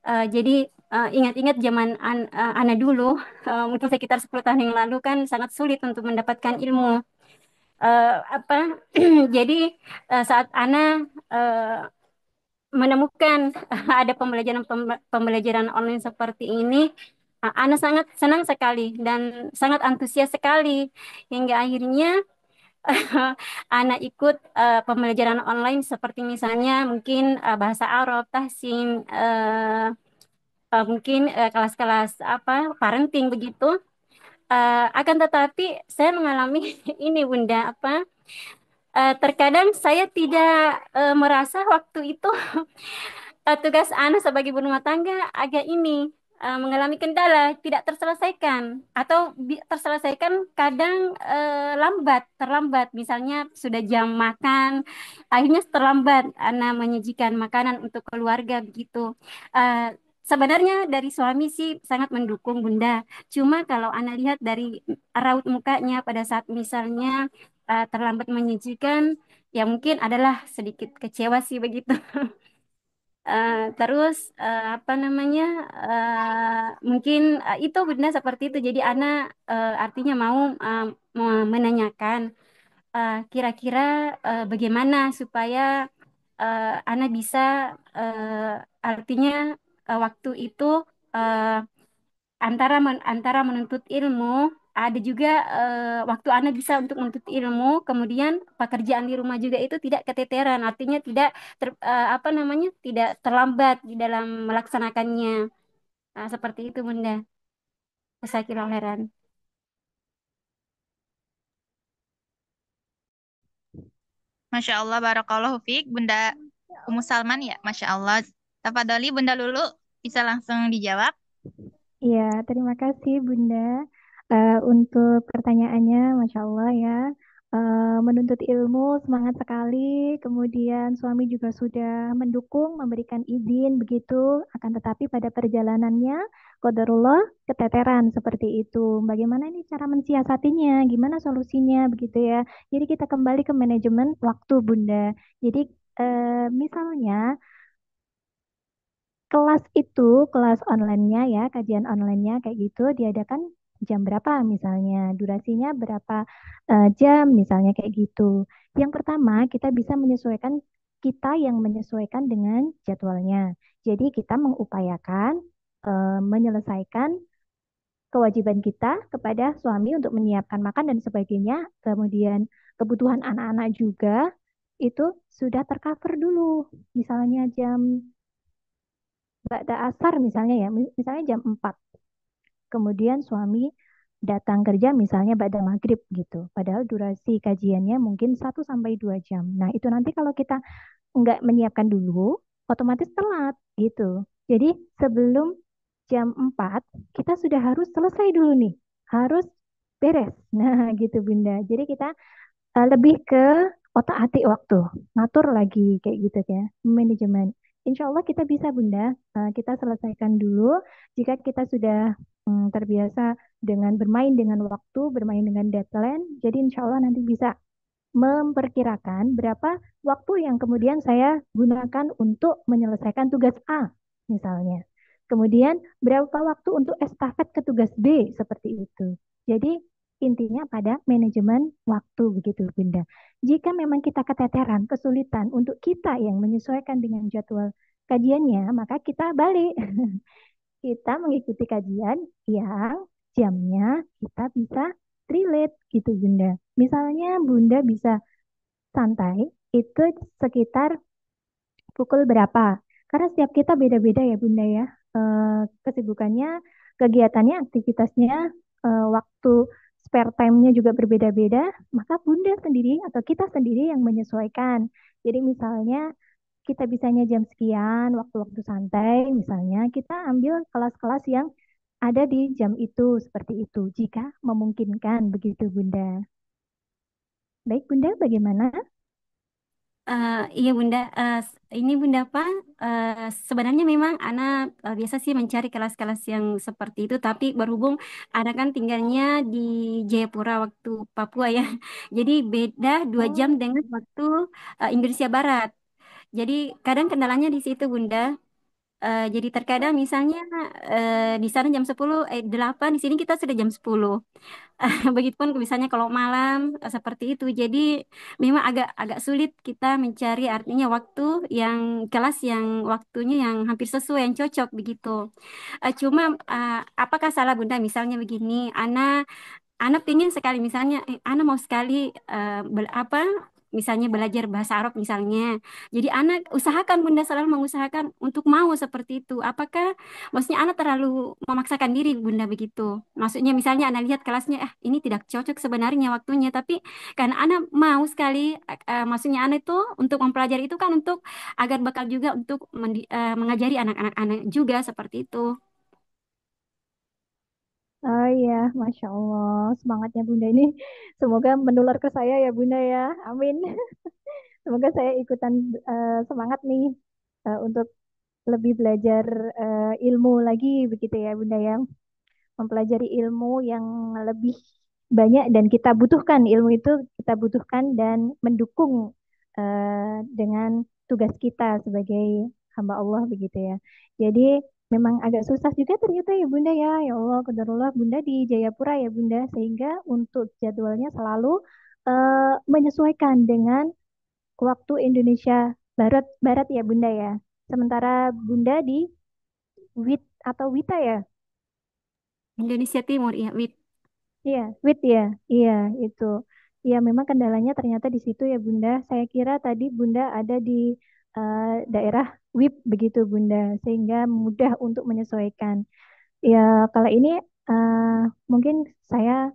Jadi ingat-ingat zaman Ana dulu, mungkin sekitar 10 tahun yang lalu kan sangat sulit untuk mendapatkan ilmu. Apa? Jadi saat Ana menemukan ada pembelajaran online seperti ini, Ana sangat senang sekali dan sangat antusias sekali hingga akhirnya Ana ikut pembelajaran online seperti misalnya mungkin bahasa Arab, tahsin, mungkin kelas-kelas apa parenting begitu. Akan tetapi saya mengalami ini Bunda apa terkadang saya tidak merasa waktu itu tugas anak sebagai ibu rumah tangga agak ini mengalami kendala tidak terselesaikan atau terselesaikan kadang terlambat misalnya sudah jam makan akhirnya terlambat anak menyajikan makanan untuk keluarga begitu. Eh, Sebenarnya dari suami sih sangat mendukung Bunda. Cuma kalau Ana lihat dari raut mukanya pada saat misalnya terlambat menyajikan, ya mungkin adalah sedikit kecewa sih begitu. Terus apa namanya mungkin itu Bunda seperti itu. Jadi Ana artinya mau menanyakan kira-kira bagaimana supaya Ana bisa artinya waktu itu eh, antara menuntut ilmu ada juga waktu anak bisa untuk menuntut ilmu kemudian pekerjaan di rumah juga itu tidak keteteran artinya tidak apa namanya tidak terlambat di dalam melaksanakannya. Seperti itu Bunda saya kira heran. Masya Allah, barakallahu fiik, Bunda Umu Salman ya, Masya Allah. Tafadhali Bunda Lulu, bisa langsung dijawab. Iya, terima kasih Bunda untuk pertanyaannya, Masya Allah ya. Menuntut ilmu semangat sekali, kemudian suami juga sudah mendukung, memberikan izin begitu, akan tetapi pada perjalanannya, qadarullah keteteran seperti itu. Bagaimana ini cara mensiasatinya, gimana solusinya begitu ya. Jadi kita kembali ke manajemen waktu Bunda. Jadi misalnya kelas itu, kelas online-nya ya, kajian online-nya kayak gitu, diadakan jam berapa misalnya, durasinya berapa jam misalnya kayak gitu. Yang pertama, kita bisa menyesuaikan, kita yang menyesuaikan dengan jadwalnya. Jadi kita mengupayakan menyelesaikan kewajiban kita kepada suami untuk menyiapkan makan dan sebagainya, kemudian kebutuhan anak-anak juga itu sudah tercover dulu. Misalnya jam Ba'da asar misalnya ya, misalnya jam 4. Kemudian suami datang kerja misalnya pada maghrib gitu. Padahal durasi kajiannya mungkin 1 sampai 2 jam. Nah, itu nanti kalau kita nggak menyiapkan dulu, otomatis telat gitu. Jadi sebelum jam 4 kita sudah harus selesai dulu nih. Harus beres. Nah, gitu Bunda. Jadi kita lebih ke otak-atik waktu, ngatur lagi kayak gitu ya, manajemen. Insya Allah kita bisa Bunda. Kita selesaikan dulu. Jika kita sudah terbiasa dengan bermain dengan waktu, bermain dengan deadline, jadi insya Allah nanti bisa memperkirakan berapa waktu yang kemudian saya gunakan untuk menyelesaikan tugas A, misalnya. Kemudian berapa waktu untuk estafet ke tugas B, seperti itu. Jadi intinya pada manajemen waktu begitu Bunda. Jika memang kita keteteran, kesulitan untuk kita yang menyesuaikan dengan jadwal kajiannya, maka kita balik. Kita mengikuti kajian yang jamnya kita bisa relate gitu Bunda. Misalnya Bunda bisa santai itu sekitar pukul berapa? Karena setiap kita beda-beda ya Bunda ya. Kesibukannya, kegiatannya, aktivitasnya, waktu spare time-nya juga berbeda-beda. Maka Bunda sendiri atau kita sendiri yang menyesuaikan. Jadi misalnya kita bisanya jam sekian, waktu-waktu santai, misalnya kita ambil kelas-kelas yang ada di jam itu, seperti itu. Jika memungkinkan begitu Bunda. Baik Bunda, bagaimana? Iya Bunda, ini Bunda apa? Sebenarnya memang Ana biasa sih mencari kelas-kelas yang seperti itu, tapi berhubung Ana kan tinggalnya di Jayapura waktu Papua ya, jadi beda 2 jam Oh, dengan waktu Indonesia Barat. Jadi kadang kendalanya di situ Bunda. Jadi terkadang misalnya di sana jam 10, 8, di sini kita sudah jam 10. Begitupun misalnya kalau malam seperti itu. Jadi memang agak agak sulit kita mencari artinya waktu yang kelas yang waktunya yang hampir sesuai yang cocok begitu. Cuma apakah salah Bunda misalnya begini, Ana pingin sekali misalnya Ana mau sekali apa misalnya belajar bahasa Arab misalnya. Jadi anak usahakan, Bunda selalu mengusahakan untuk mau seperti itu. Apakah maksudnya anak terlalu memaksakan diri, Bunda, begitu? Maksudnya misalnya anak lihat kelasnya, ini tidak cocok sebenarnya waktunya, tapi karena anak mau sekali, maksudnya anak itu untuk mempelajari itu kan untuk agar bakal juga untuk mengajari anak-anak anak juga seperti itu. Oh iya, Masya Allah, semangatnya Bunda ini semoga menular ke saya ya Bunda ya, amin. Semoga saya ikutan semangat nih untuk lebih belajar ilmu lagi begitu ya Bunda ya, mempelajari ilmu yang lebih banyak dan kita butuhkan ilmu itu kita butuhkan dan mendukung dengan tugas kita sebagai hamba Allah begitu ya. Jadi memang agak susah juga ternyata ya Bunda ya. Ya Allah, qadarullah Bunda di Jayapura ya Bunda sehingga untuk jadwalnya selalu menyesuaikan dengan waktu Indonesia Barat Barat ya Bunda ya. Sementara Bunda di WIT atau WITA ya. Indonesia Timur, ya, Wid. Iya, WIT ya. Iya, itu. Ya, memang kendalanya ternyata di situ ya Bunda. Saya kira tadi Bunda ada di eh, daerah WIP begitu Bunda, sehingga mudah untuk menyesuaikan. Ya, kalau ini eh, mungkin saya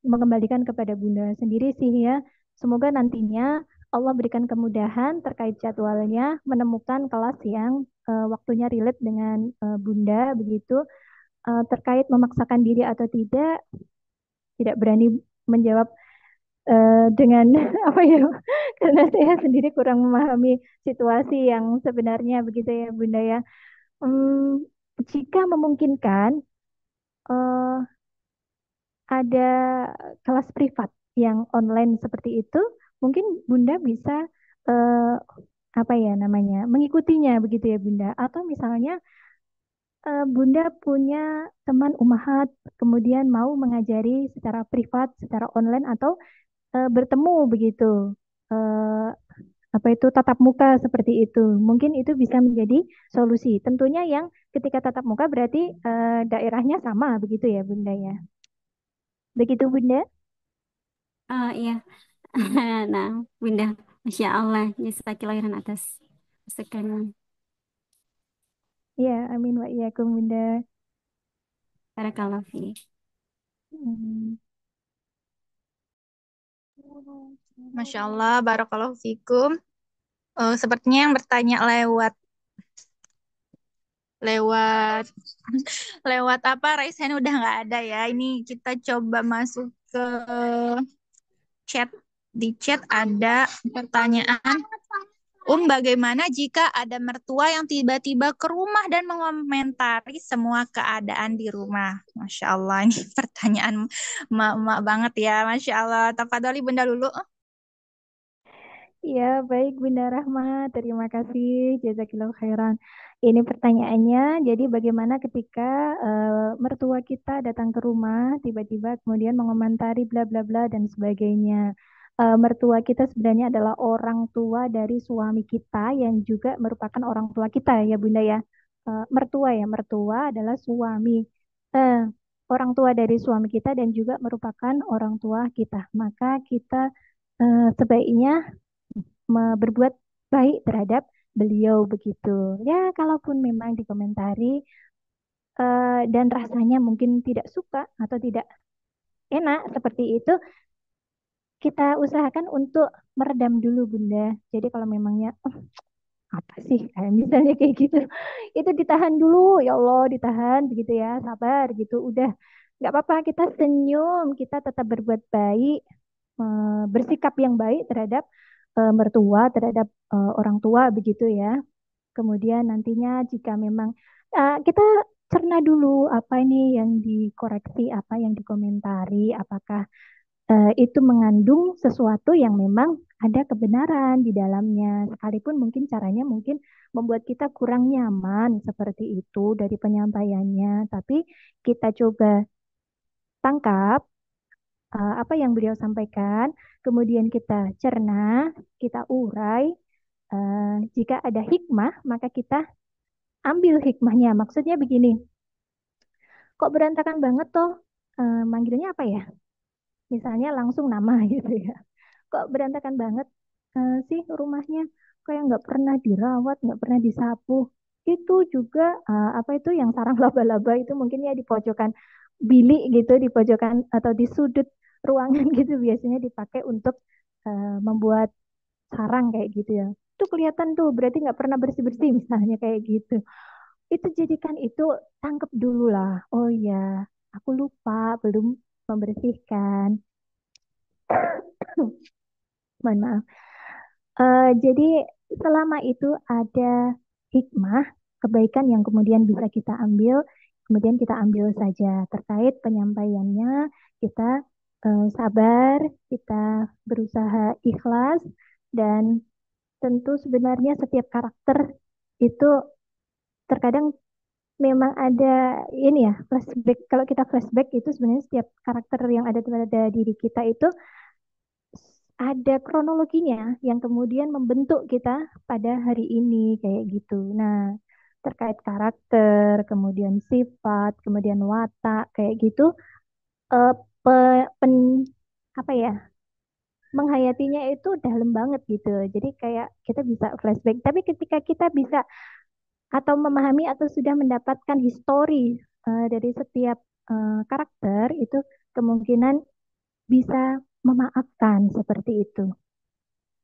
mengembalikan kepada Bunda sendiri sih ya. Semoga nantinya Allah berikan kemudahan terkait jadwalnya, menemukan kelas yang waktunya relate dengan Bunda begitu. Terkait memaksakan diri atau tidak berani menjawab dengan apa ya, karena saya sendiri kurang memahami situasi yang sebenarnya begitu ya Bunda ya. Hmm, jika memungkinkan eh, ada kelas privat yang online seperti itu, mungkin Bunda bisa eh, apa ya namanya mengikutinya begitu ya Bunda. Atau misalnya Bunda punya teman umahat, kemudian mau mengajari secara privat, secara online atau bertemu begitu. Eh, apa itu tatap muka seperti itu. Mungkin itu bisa menjadi solusi. Tentunya yang ketika tatap muka berarti daerahnya sama begitu ya Bunda ya. Begitu Bunda? Iya. Nah, Bunda, Masya Allah, jazakallahu khairan atas masukannya. Ya, amin wa iyyakum Bunda. Barakallahu fiik. Hmm. Masya Allah, barakallahu fikum. Sepertinya yang bertanya lewat lewat lewat apa Raisen udah nggak ada ya. Ini kita coba masuk ke chat. Di chat ada pertanyaan. Bagaimana jika ada mertua yang tiba-tiba ke rumah dan mengomentari semua keadaan di rumah? Masya Allah, ini pertanyaan emak-emak banget ya. Masya Allah. Tafadholi Bunda dulu. Ya, baik Bunda Rahma. Terima kasih. Jazakillahu khairan. Ini pertanyaannya, jadi bagaimana ketika mertua kita datang ke rumah, tiba-tiba kemudian mengomentari bla bla bla dan sebagainya. Mertua kita sebenarnya adalah orang tua dari suami kita yang juga merupakan orang tua kita ya Bunda ya. Mertua ya, mertua adalah suami. Eh, orang tua dari suami kita dan juga merupakan orang tua kita. Maka kita sebaiknya berbuat baik terhadap beliau begitu. Ya, kalaupun memang dikomentari dan rasanya mungkin tidak suka atau tidak enak seperti itu, kita usahakan untuk meredam dulu, Bunda. Jadi kalau memangnya apa sih kayak misalnya kayak gitu, itu ditahan dulu, ya Allah, ditahan begitu ya, sabar gitu. Udah nggak apa-apa, kita senyum, kita tetap berbuat baik, bersikap yang baik terhadap mertua, terhadap orang tua begitu ya. Kemudian nantinya jika memang kita cerna dulu apa ini yang dikoreksi, apa yang dikomentari, apakah itu mengandung sesuatu yang memang ada kebenaran di dalamnya, sekalipun mungkin caranya mungkin membuat kita kurang nyaman seperti itu dari penyampaiannya, tapi kita coba tangkap apa yang beliau sampaikan, kemudian kita cerna, kita urai. Jika ada hikmah, maka kita ambil hikmahnya. Maksudnya begini, kok berantakan banget toh? Manggilnya apa ya? Misalnya langsung nama gitu ya. kok berantakan banget sih rumahnya, kayak nggak pernah dirawat, nggak pernah disapu. Itu juga apa itu yang sarang laba-laba itu mungkin ya di pojokan bilik gitu, di pojokan atau di sudut ruangan gitu biasanya dipakai untuk membuat sarang kayak gitu ya. Itu kelihatan tuh berarti nggak pernah bersih-bersih misalnya kayak gitu. Itu jadikan itu tangkep dulu lah. Oh ya, aku lupa belum membersihkan. Mohon maaf. Jadi selama itu ada hikmah, kebaikan yang kemudian bisa kita ambil, kemudian kita ambil saja terkait penyampaiannya, kita sabar, kita berusaha ikhlas, dan tentu sebenarnya setiap karakter itu terkadang memang ada ini ya flashback. Kalau kita flashback itu sebenarnya setiap karakter yang ada pada diri kita itu ada kronologinya yang kemudian membentuk kita pada hari ini kayak gitu. Nah, terkait karakter, kemudian sifat, kemudian watak kayak gitu, eh, pe- pen- apa ya? Menghayatinya itu dalam banget gitu. Jadi kayak kita bisa flashback. Tapi ketika kita bisa atau memahami atau sudah mendapatkan histori dari setiap karakter itu kemungkinan bisa memaafkan seperti itu.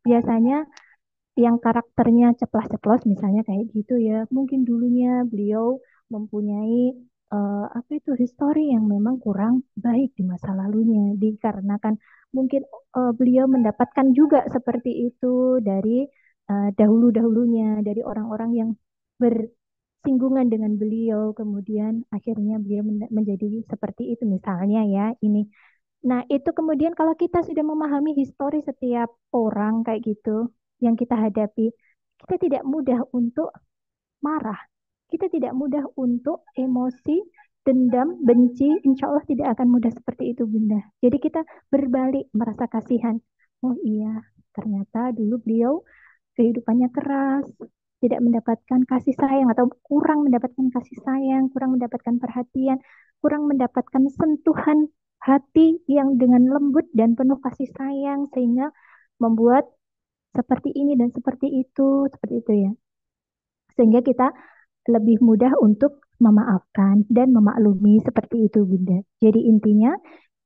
Biasanya yang karakternya ceplas-ceplos misalnya kayak gitu ya. Mungkin dulunya beliau mempunyai apa itu histori yang memang kurang baik di masa lalunya dikarenakan mungkin beliau mendapatkan juga seperti itu dari dahulu-dahulunya dari orang-orang yang bersinggungan dengan beliau kemudian akhirnya beliau menjadi seperti itu misalnya ya ini. Nah, itu kemudian kalau kita sudah memahami histori setiap orang kayak gitu yang kita hadapi, kita tidak mudah untuk marah. Kita tidak mudah untuk emosi, dendam, benci. Insya Allah tidak akan mudah seperti itu, Bunda. Jadi kita berbalik merasa kasihan. Oh iya, ternyata dulu beliau kehidupannya keras, tidak mendapatkan kasih sayang atau kurang mendapatkan kasih sayang, kurang mendapatkan perhatian, kurang mendapatkan sentuhan hati yang dengan lembut dan penuh kasih sayang sehingga membuat seperti ini dan seperti itu ya. Sehingga kita lebih mudah untuk memaafkan dan memaklumi seperti itu, Bunda. Jadi intinya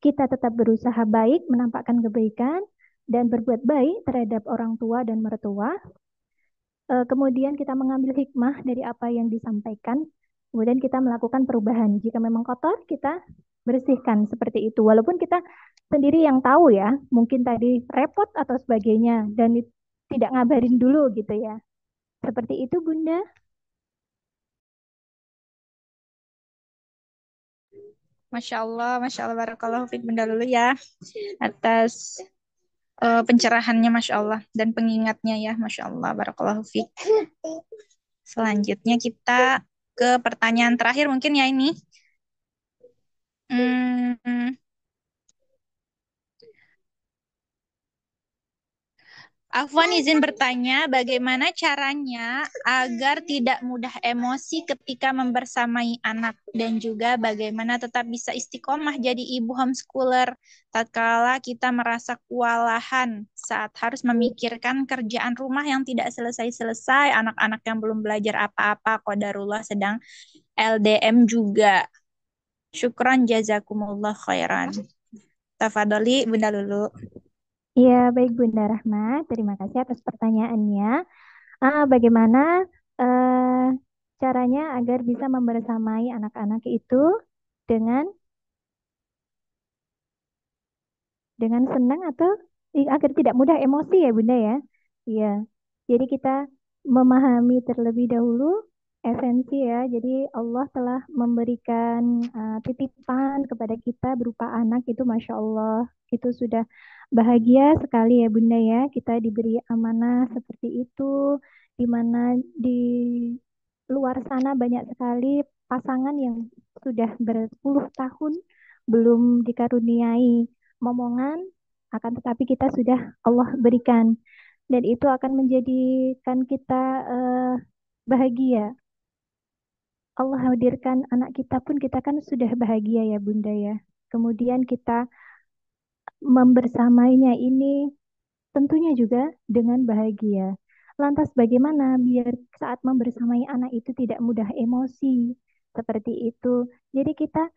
kita tetap berusaha baik, menampakkan kebaikan dan berbuat baik terhadap orang tua dan mertua. Kemudian kita mengambil hikmah dari apa yang disampaikan, kemudian kita melakukan perubahan. Jika memang kotor, kita bersihkan seperti itu. Walaupun kita sendiri yang tahu ya, mungkin tadi repot atau sebagainya, dan tidak ngabarin dulu gitu ya. Seperti itu, Bunda. Masya Allah, barakallahu fiik Bunda Lulu ya atas pencerahannya Masya Allah dan pengingatnya ya Masya Allah, barakallahu fiik. Selanjutnya kita ke pertanyaan terakhir mungkin ya ini. Hmm, Afwan izin bertanya, bagaimana caranya agar tidak mudah emosi ketika membersamai anak dan juga bagaimana tetap bisa istiqomah jadi ibu homeschooler tatkala kita merasa kewalahan saat harus memikirkan kerjaan rumah yang tidak selesai-selesai, anak-anak yang belum belajar apa-apa, qadarullah sedang LDM juga. Syukran jazakumullah khairan. Tafadholi Bunda Lulu. Iya, baik Bunda Rahma. Terima kasih atas pertanyaannya. Bagaimana eh, caranya agar bisa membersamai anak-anak itu dengan senang atau agar tidak mudah emosi ya Bunda ya. Iya. Jadi kita memahami terlebih dahulu esensi ya. Jadi Allah telah memberikan titipan kepada kita berupa anak itu Masya Allah. Itu sudah bahagia sekali ya Bunda ya. Kita diberi amanah seperti itu. Di mana di luar sana banyak sekali pasangan yang sudah berpuluh tahun belum dikaruniai momongan, akan tetapi kita sudah Allah berikan. Dan itu akan menjadikan kita bahagia. Allah hadirkan anak kita pun kita kan sudah bahagia ya Bunda ya. Kemudian kita membersamainya ini tentunya juga dengan bahagia. Lantas bagaimana biar saat membersamai anak itu tidak mudah emosi? Seperti itu. Jadi kita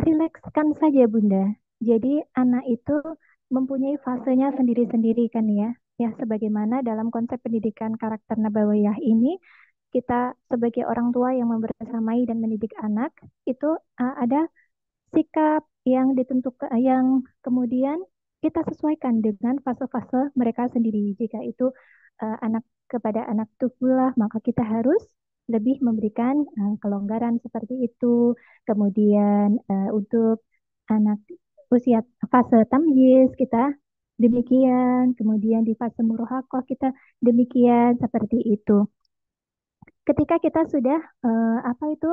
rilekskan saja Bunda. Jadi anak itu mempunyai fasenya sendiri-sendiri kan ya. Ya sebagaimana dalam konsep pendidikan karakter Nabawiyah ini kita sebagai orang tua yang membersamai dan mendidik anak itu ada sikap yang ditentukan yang kemudian kita sesuaikan dengan fase-fase mereka sendiri. Jika itu anak kepada anak tubulah, maka kita harus lebih memberikan kelonggaran seperti itu. Kemudian untuk anak usia fase tamyiz kita demikian, kemudian di fase murahakoh kita demikian seperti itu. Ketika kita sudah apa itu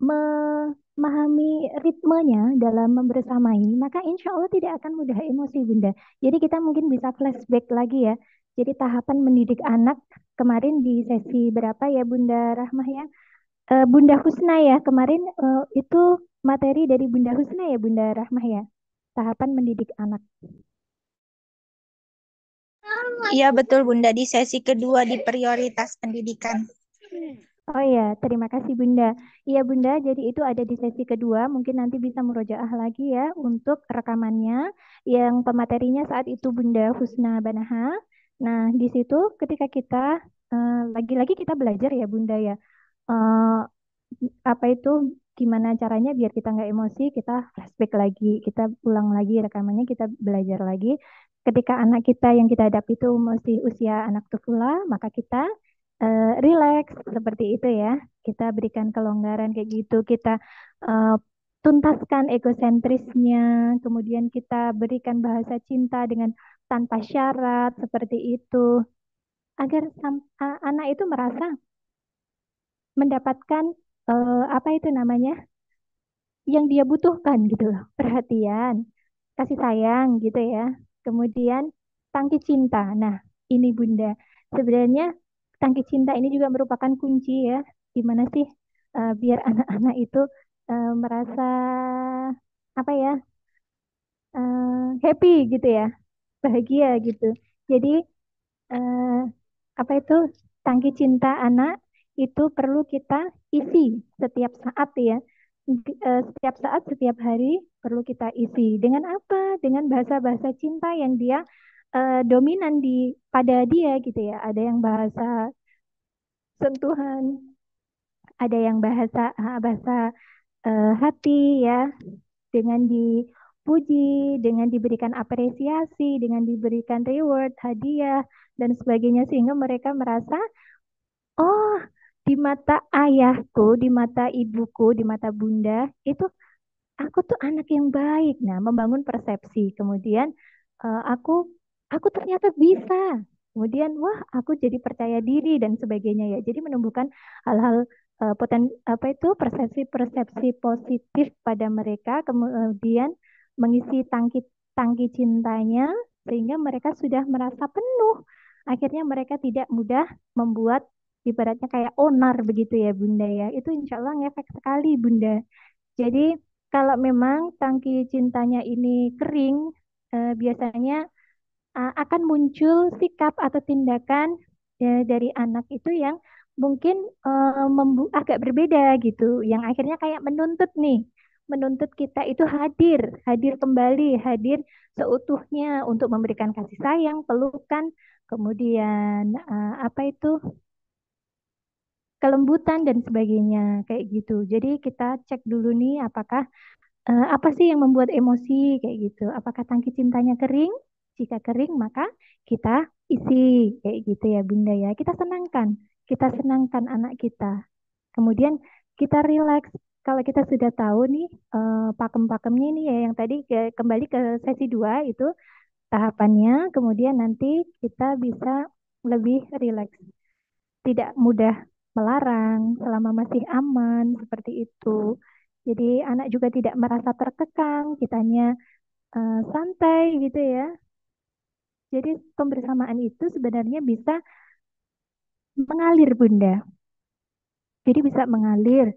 memahami ritmenya dalam membersamai, maka insya Allah tidak akan mudah emosi, Bunda. Jadi kita mungkin bisa flashback lagi ya. Jadi tahapan mendidik anak kemarin di sesi berapa ya Bunda Rahmah ya? Bunda Husna ya, kemarin itu materi dari Bunda Husna ya Bunda Rahmah ya. Tahapan mendidik anak. Iya betul Bunda, di sesi kedua di prioritas pendidikan. Oh ya, terima kasih Bunda. Iya Bunda, jadi itu ada di sesi kedua. Mungkin nanti bisa murojaah lagi ya untuk rekamannya. Yang pematerinya saat itu Bunda Husna Banaha. Nah, di situ ketika kita lagi-lagi kita belajar ya Bunda ya. Eh, apa itu gimana caranya biar kita nggak emosi, kita flashback lagi, kita ulang lagi rekamannya, kita belajar lagi. Ketika anak kita yang kita hadapi itu masih usia anak tufula, maka kita relax seperti itu ya. Kita berikan kelonggaran kayak gitu, kita eh, tuntaskan egosentrisnya, kemudian kita berikan bahasa cinta dengan tanpa syarat seperti itu, agar anak itu merasa mendapatkan apa itu namanya yang dia butuhkan gitu loh, perhatian, kasih sayang gitu ya. Kemudian tangki cinta. Nah, ini Bunda. Sebenarnya tangki cinta ini juga merupakan kunci ya. Gimana sih biar anak-anak itu merasa apa ya happy gitu ya, bahagia gitu. Jadi eh, apa itu tangki cinta anak itu perlu kita isi setiap saat ya. Setiap saat, setiap hari perlu kita isi. Dengan apa? Dengan bahasa-bahasa cinta yang dia dominan di pada dia gitu ya. Ada yang bahasa sentuhan, ada yang bahasa hati ya, dengan dipuji, dengan diberikan apresiasi, dengan diberikan reward, hadiah dan sebagainya sehingga mereka merasa oh, di mata ayahku, di mata ibuku, di mata bunda, itu aku tuh anak yang baik. Nah, membangun persepsi. Kemudian aku ternyata bisa. Kemudian, wah, aku jadi percaya diri dan sebagainya ya. Jadi menumbuhkan hal-hal apa itu persepsi-persepsi positif pada mereka. Kemudian mengisi tangki cintanya sehingga mereka sudah merasa penuh. Akhirnya mereka tidak mudah membuat ibaratnya kayak onar begitu ya Bunda ya. Itu insya Allah ngefek sekali Bunda. Jadi kalau memang tangki cintanya ini kering, biasanya akan muncul sikap atau tindakan dari anak itu yang mungkin agak berbeda gitu, yang akhirnya kayak menuntut nih, menuntut kita itu hadir, hadir kembali, hadir seutuhnya untuk memberikan kasih sayang, pelukan, kemudian apa itu kelembutan dan sebagainya kayak gitu. Jadi kita cek dulu nih apakah apa sih yang membuat emosi kayak gitu? Apakah tangki cintanya kering? Jika kering, maka kita isi kayak gitu ya Bunda ya. Kita senangkan anak kita. Kemudian kita rileks. Kalau kita sudah tahu nih pakem-pakemnya ini ya yang tadi kembali ke sesi 2 itu tahapannya, kemudian nanti kita bisa lebih rileks. Tidak mudah melarang selama masih aman seperti itu. Jadi anak juga tidak merasa terkekang, kitanya santai gitu ya. Jadi pembersamaan itu sebenarnya bisa mengalir Bunda. Jadi bisa mengalir,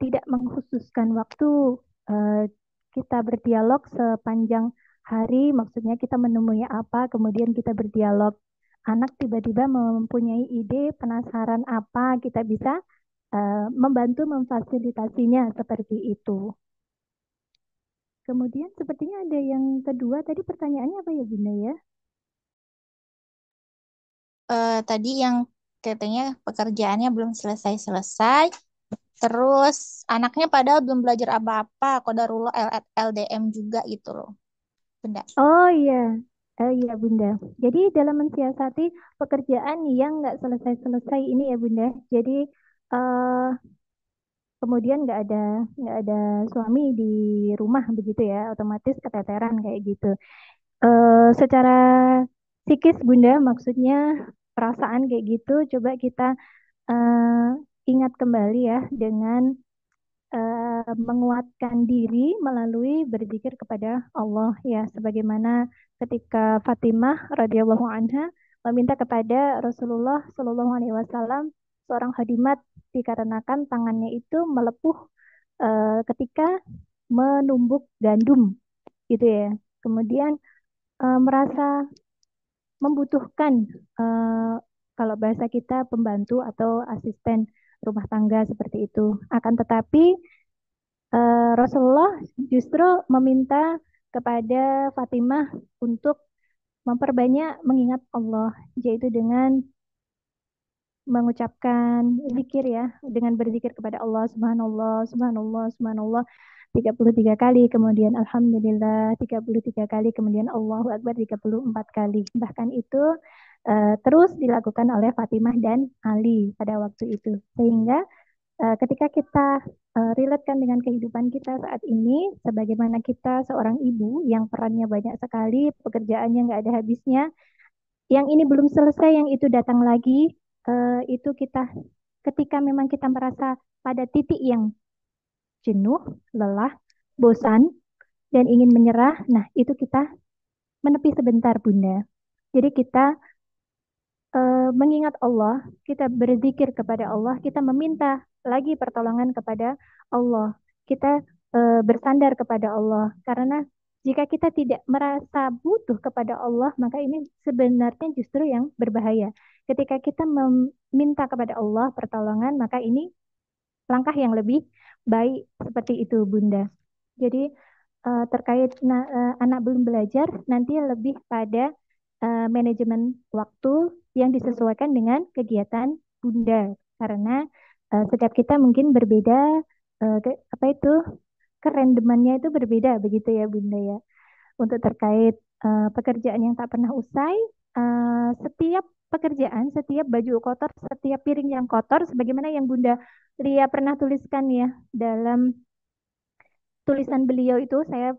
tidak mengkhususkan waktu. Eh, kita berdialog sepanjang hari, maksudnya kita menemui apa, kemudian kita berdialog. Anak tiba-tiba mempunyai ide, penasaran apa, kita bisa membantu memfasilitasinya seperti itu. Kemudian sepertinya ada yang kedua, tadi pertanyaannya apa ya Bunda ya? Tadi yang katanya pekerjaannya belum selesai-selesai, terus anaknya padahal belum belajar apa-apa, kodarullah LDM juga gitu loh, Bunda. Oh iya, iya Bunda. Jadi dalam mensiasati pekerjaan yang nggak selesai-selesai ini ya Bunda. Jadi eh, kemudian nggak ada suami di rumah begitu ya, otomatis keteteran kayak gitu. Secara psikis Bunda, maksudnya perasaan kayak gitu, coba kita ingat kembali ya dengan menguatkan diri melalui berzikir kepada Allah ya, sebagaimana ketika Fatimah radhiyallahu anha meminta kepada Rasulullah Shallallahu alaihi wasallam seorang khadimat dikarenakan tangannya itu melepuh ketika menumbuk gandum gitu ya. Kemudian merasa membutuhkan eh, kalau bahasa kita pembantu atau asisten rumah tangga seperti itu. Akan tetapi Rasulullah justru meminta kepada Fatimah untuk memperbanyak mengingat Allah, yaitu dengan mengucapkan zikir ya, dengan berzikir kepada Allah, subhanallah, subhanallah, subhanallah 33 kali, kemudian alhamdulillah 33 kali, kemudian Allahu Akbar 34 kali. Bahkan itu terus dilakukan oleh Fatimah dan Ali pada waktu itu. Sehingga ketika kita relatekan dengan kehidupan kita saat ini, sebagaimana kita seorang ibu yang perannya banyak sekali, pekerjaannya nggak ada habisnya, yang ini belum selesai, yang itu datang lagi, itu kita ketika memang kita merasa pada titik yang jenuh, lelah, bosan, dan ingin menyerah, nah itu kita menepi sebentar, Bunda. Jadi kita mengingat Allah, kita berzikir kepada Allah, kita meminta lagi pertolongan kepada Allah. Kita bersandar kepada Allah. Karena jika kita tidak merasa butuh kepada Allah, maka ini sebenarnya justru yang berbahaya. Ketika kita meminta kepada Allah pertolongan, maka ini langkah yang lebih baik seperti itu, Bunda. Jadi terkait anak belum belajar, nanti lebih pada manajemen waktu yang disesuaikan dengan kegiatan Bunda. Karena setiap kita mungkin berbeda, apa itu, kerandomannya itu berbeda begitu ya Bunda ya. Untuk terkait pekerjaan yang tak pernah usai, setiap pekerjaan, setiap baju kotor, setiap piring yang kotor, sebagaimana yang Bunda Lia pernah tuliskan ya dalam tulisan beliau itu, saya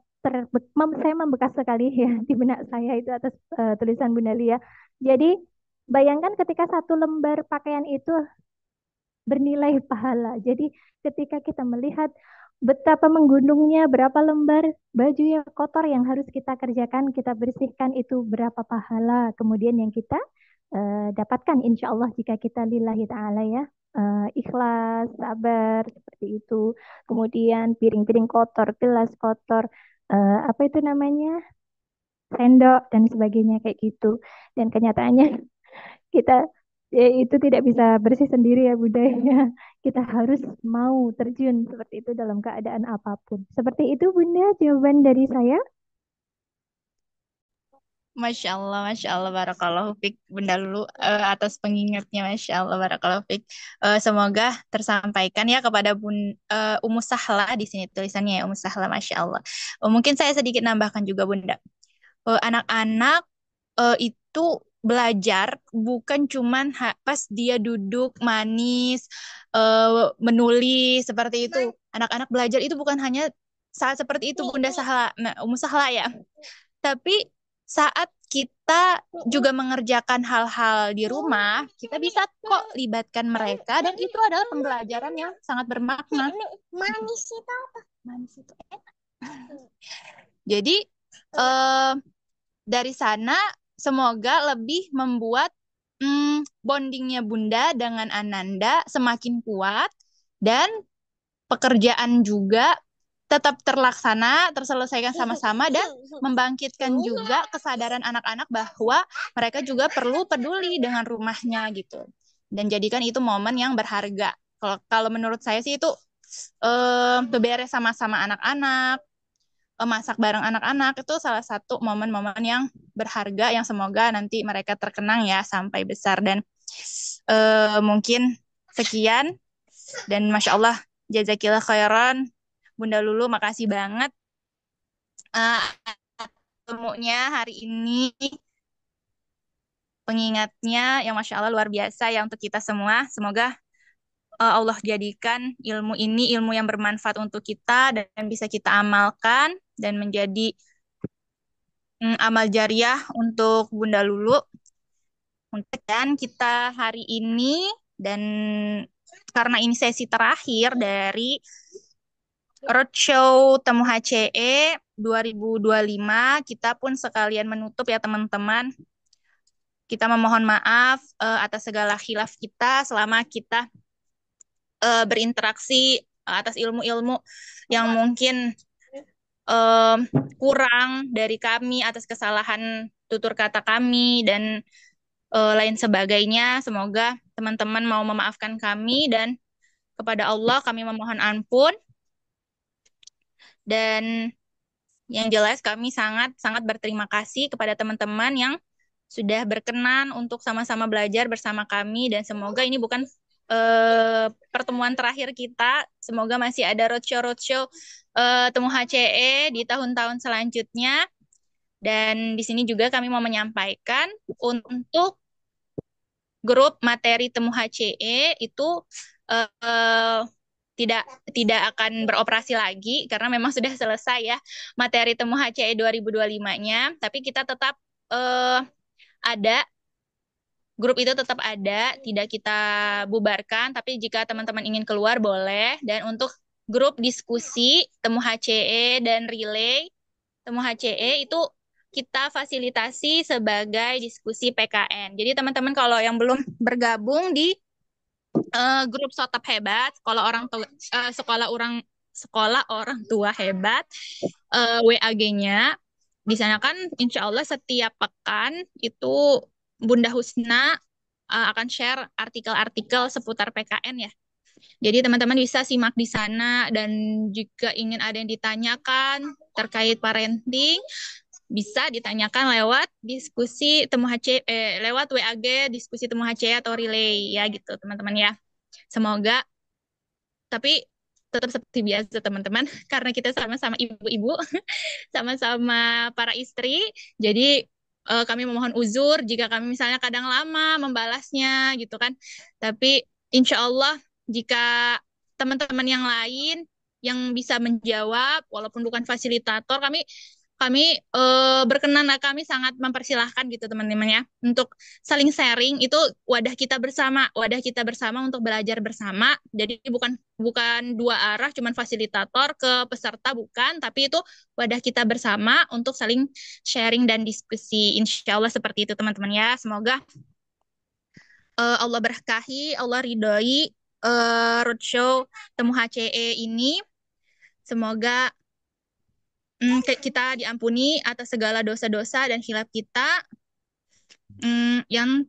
membekas sekali ya di benak saya itu atas tulisan Bunda Lia. Jadi bayangkan ketika satu lembar pakaian itu bernilai pahala. Jadi ketika kita melihat betapa menggunungnya, berapa lembar baju yang kotor yang harus kita kerjakan, kita bersihkan, itu berapa pahala. Kemudian yang kita dapatkan insya Allah jika kita lillahi ta'ala ya. Ikhlas, sabar, seperti itu. Kemudian piring-piring kotor, gelas kotor, apa itu namanya, sendok dan sebagainya kayak gitu. Dan kenyataannya kita itu tidak bisa bersih sendiri ya budaya. Kita harus mau terjun seperti itu dalam keadaan apapun. Seperti itu Bunda, jawaban dari saya. Masya Allah, barakallahu fiq Bunda Lulu atas pengingatnya, Masya Allah, barakallahu fiq. Semoga tersampaikan ya kepada Ummu Sahla di sini tulisannya ya Ummu Sahla, Masya Allah. Mungkin saya sedikit nambahkan juga Bunda. Anak-anak itu belajar bukan cuman pas dia duduk manis menulis seperti itu. Anak-anak belajar itu bukan hanya saat seperti itu Bunda Sahla, Ummu Sahla ya. Tapi saat kita juga mengerjakan hal-hal di rumah, kita bisa kok libatkan mereka dan itu adalah pembelajaran yang sangat bermakna. Manis itu apa? Manis itu enak. Jadi dari sana semoga lebih membuat bondingnya Bunda dengan Ananda semakin kuat dan pekerjaan juga tetap terlaksana, terselesaikan sama-sama, dan membangkitkan juga kesadaran anak-anak bahwa mereka juga perlu peduli dengan rumahnya gitu. Dan jadikan itu momen yang berharga. Kalau menurut saya sih itu beberes sama-sama anak-anak, masak bareng anak-anak itu salah satu momen-momen yang berharga yang semoga nanti mereka terkenang ya sampai besar. Dan mungkin sekian, dan Masya Allah, jazakillah khairan Bunda Lulu, makasih banget uh, temunya hari ini, pengingatnya yang Masya Allah luar biasa ya untuk kita semua. Semoga Allah jadikan ilmu ini ilmu yang bermanfaat untuk kita dan bisa kita amalkan dan menjadi amal jariah untuk Bunda Lulu. Dan kita hari ini, dan karena ini sesi terakhir dari Roadshow Temu HCE 2025, kita pun sekalian menutup ya teman-teman. Kita memohon maaf atas segala khilaf kita selama kita berinteraksi atas ilmu-ilmu yang mungkin kurang dari kami, atas kesalahan tutur kata kami dan lain sebagainya. Semoga teman-teman mau memaafkan kami, dan kepada Allah kami memohon ampun. Dan yang jelas kami sangat-sangat berterima kasih kepada teman-teman yang sudah berkenan untuk sama-sama belajar bersama kami, dan semoga ini bukan pertemuan terakhir kita. Semoga masih ada roadshow Temu HCE di tahun-tahun selanjutnya. Dan di sini juga kami mau menyampaikan untuk grup materi Temu HCE itu uh, tidak tidak akan beroperasi lagi karena memang sudah selesai ya materi Temu HCE 2025-nya, tapi kita tetap ada, grup itu tetap ada, tidak kita bubarkan, tapi jika teman-teman ingin keluar boleh. Dan untuk grup diskusi Temu HCE dan relay Temu HCE itu kita fasilitasi sebagai diskusi PKN. Jadi teman-teman kalau yang belum bergabung di grup Sotap Hebat, sekolah orang tua hebat, WAG-nya di sana kan insya Allah setiap pekan itu Bunda Husna akan share artikel-artikel seputar PKN ya. Jadi teman-teman bisa simak di sana, dan jika ingin ada yang ditanyakan terkait parenting bisa ditanyakan lewat diskusi Temu HC lewat WAG diskusi Temu HC atau relay ya gitu teman-teman ya. Semoga, tapi tetap seperti biasa teman-teman, karena kita sama-sama ibu-ibu, sama-sama para istri, jadi kami memohon uzur jika kami misalnya kadang lama membalasnya gitu kan. Tapi insya Allah jika teman-teman yang lain yang bisa menjawab walaupun bukan fasilitator, kami berkenan, kami sangat mempersilahkan gitu teman-teman ya untuk saling sharing. Itu wadah kita bersama untuk belajar bersama. Jadi bukan dua arah cuman fasilitator ke peserta, bukan, tapi itu wadah kita bersama untuk saling sharing dan diskusi. Insya Allah seperti itu teman-teman ya. Semoga Allah berkahi, Allah ridhoi roadshow Temu HCE ini. Semoga kita diampuni atas segala dosa-dosa dan khilaf kita yang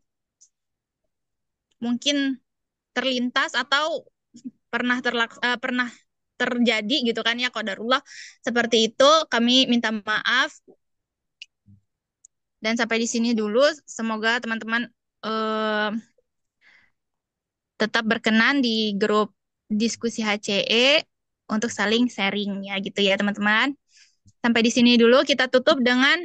mungkin terlintas atau pernah terjadi gitu kan ya, qadarullah seperti itu. Kami minta maaf, dan sampai di sini dulu. Semoga teman-teman tetap berkenan di grup diskusi HCE untuk saling sharing ya gitu ya teman-teman. Sampai di sini dulu, kita tutup dengan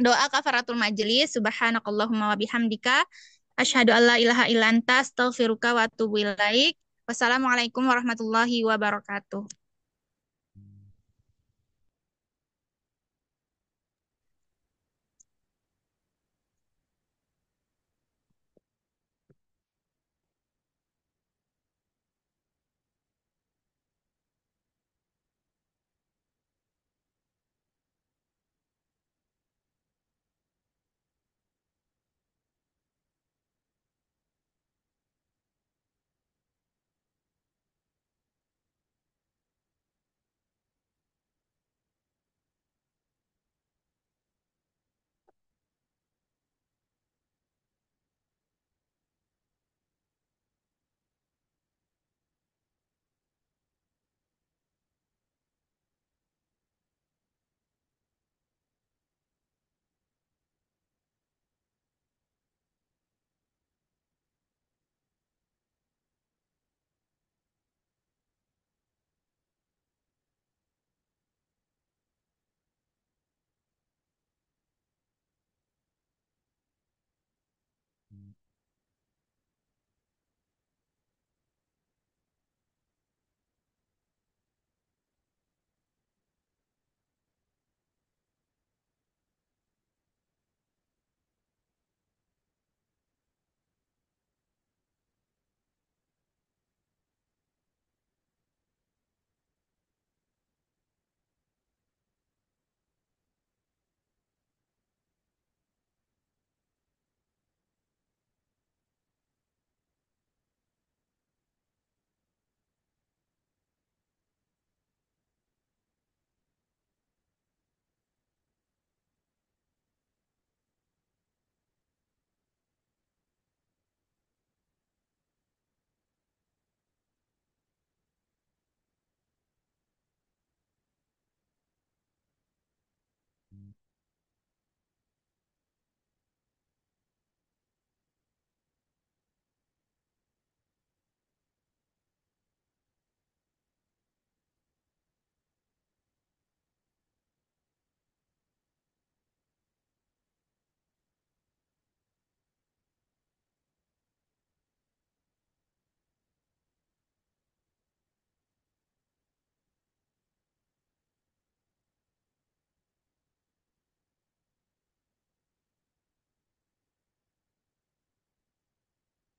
doa kafaratul majelis. Subhanakallahumma wa bihamdika asyhadu alla ilaha illa anta astaghfiruka wa atubu ilaik. Wassalamualaikum warahmatullahi wabarakatuh.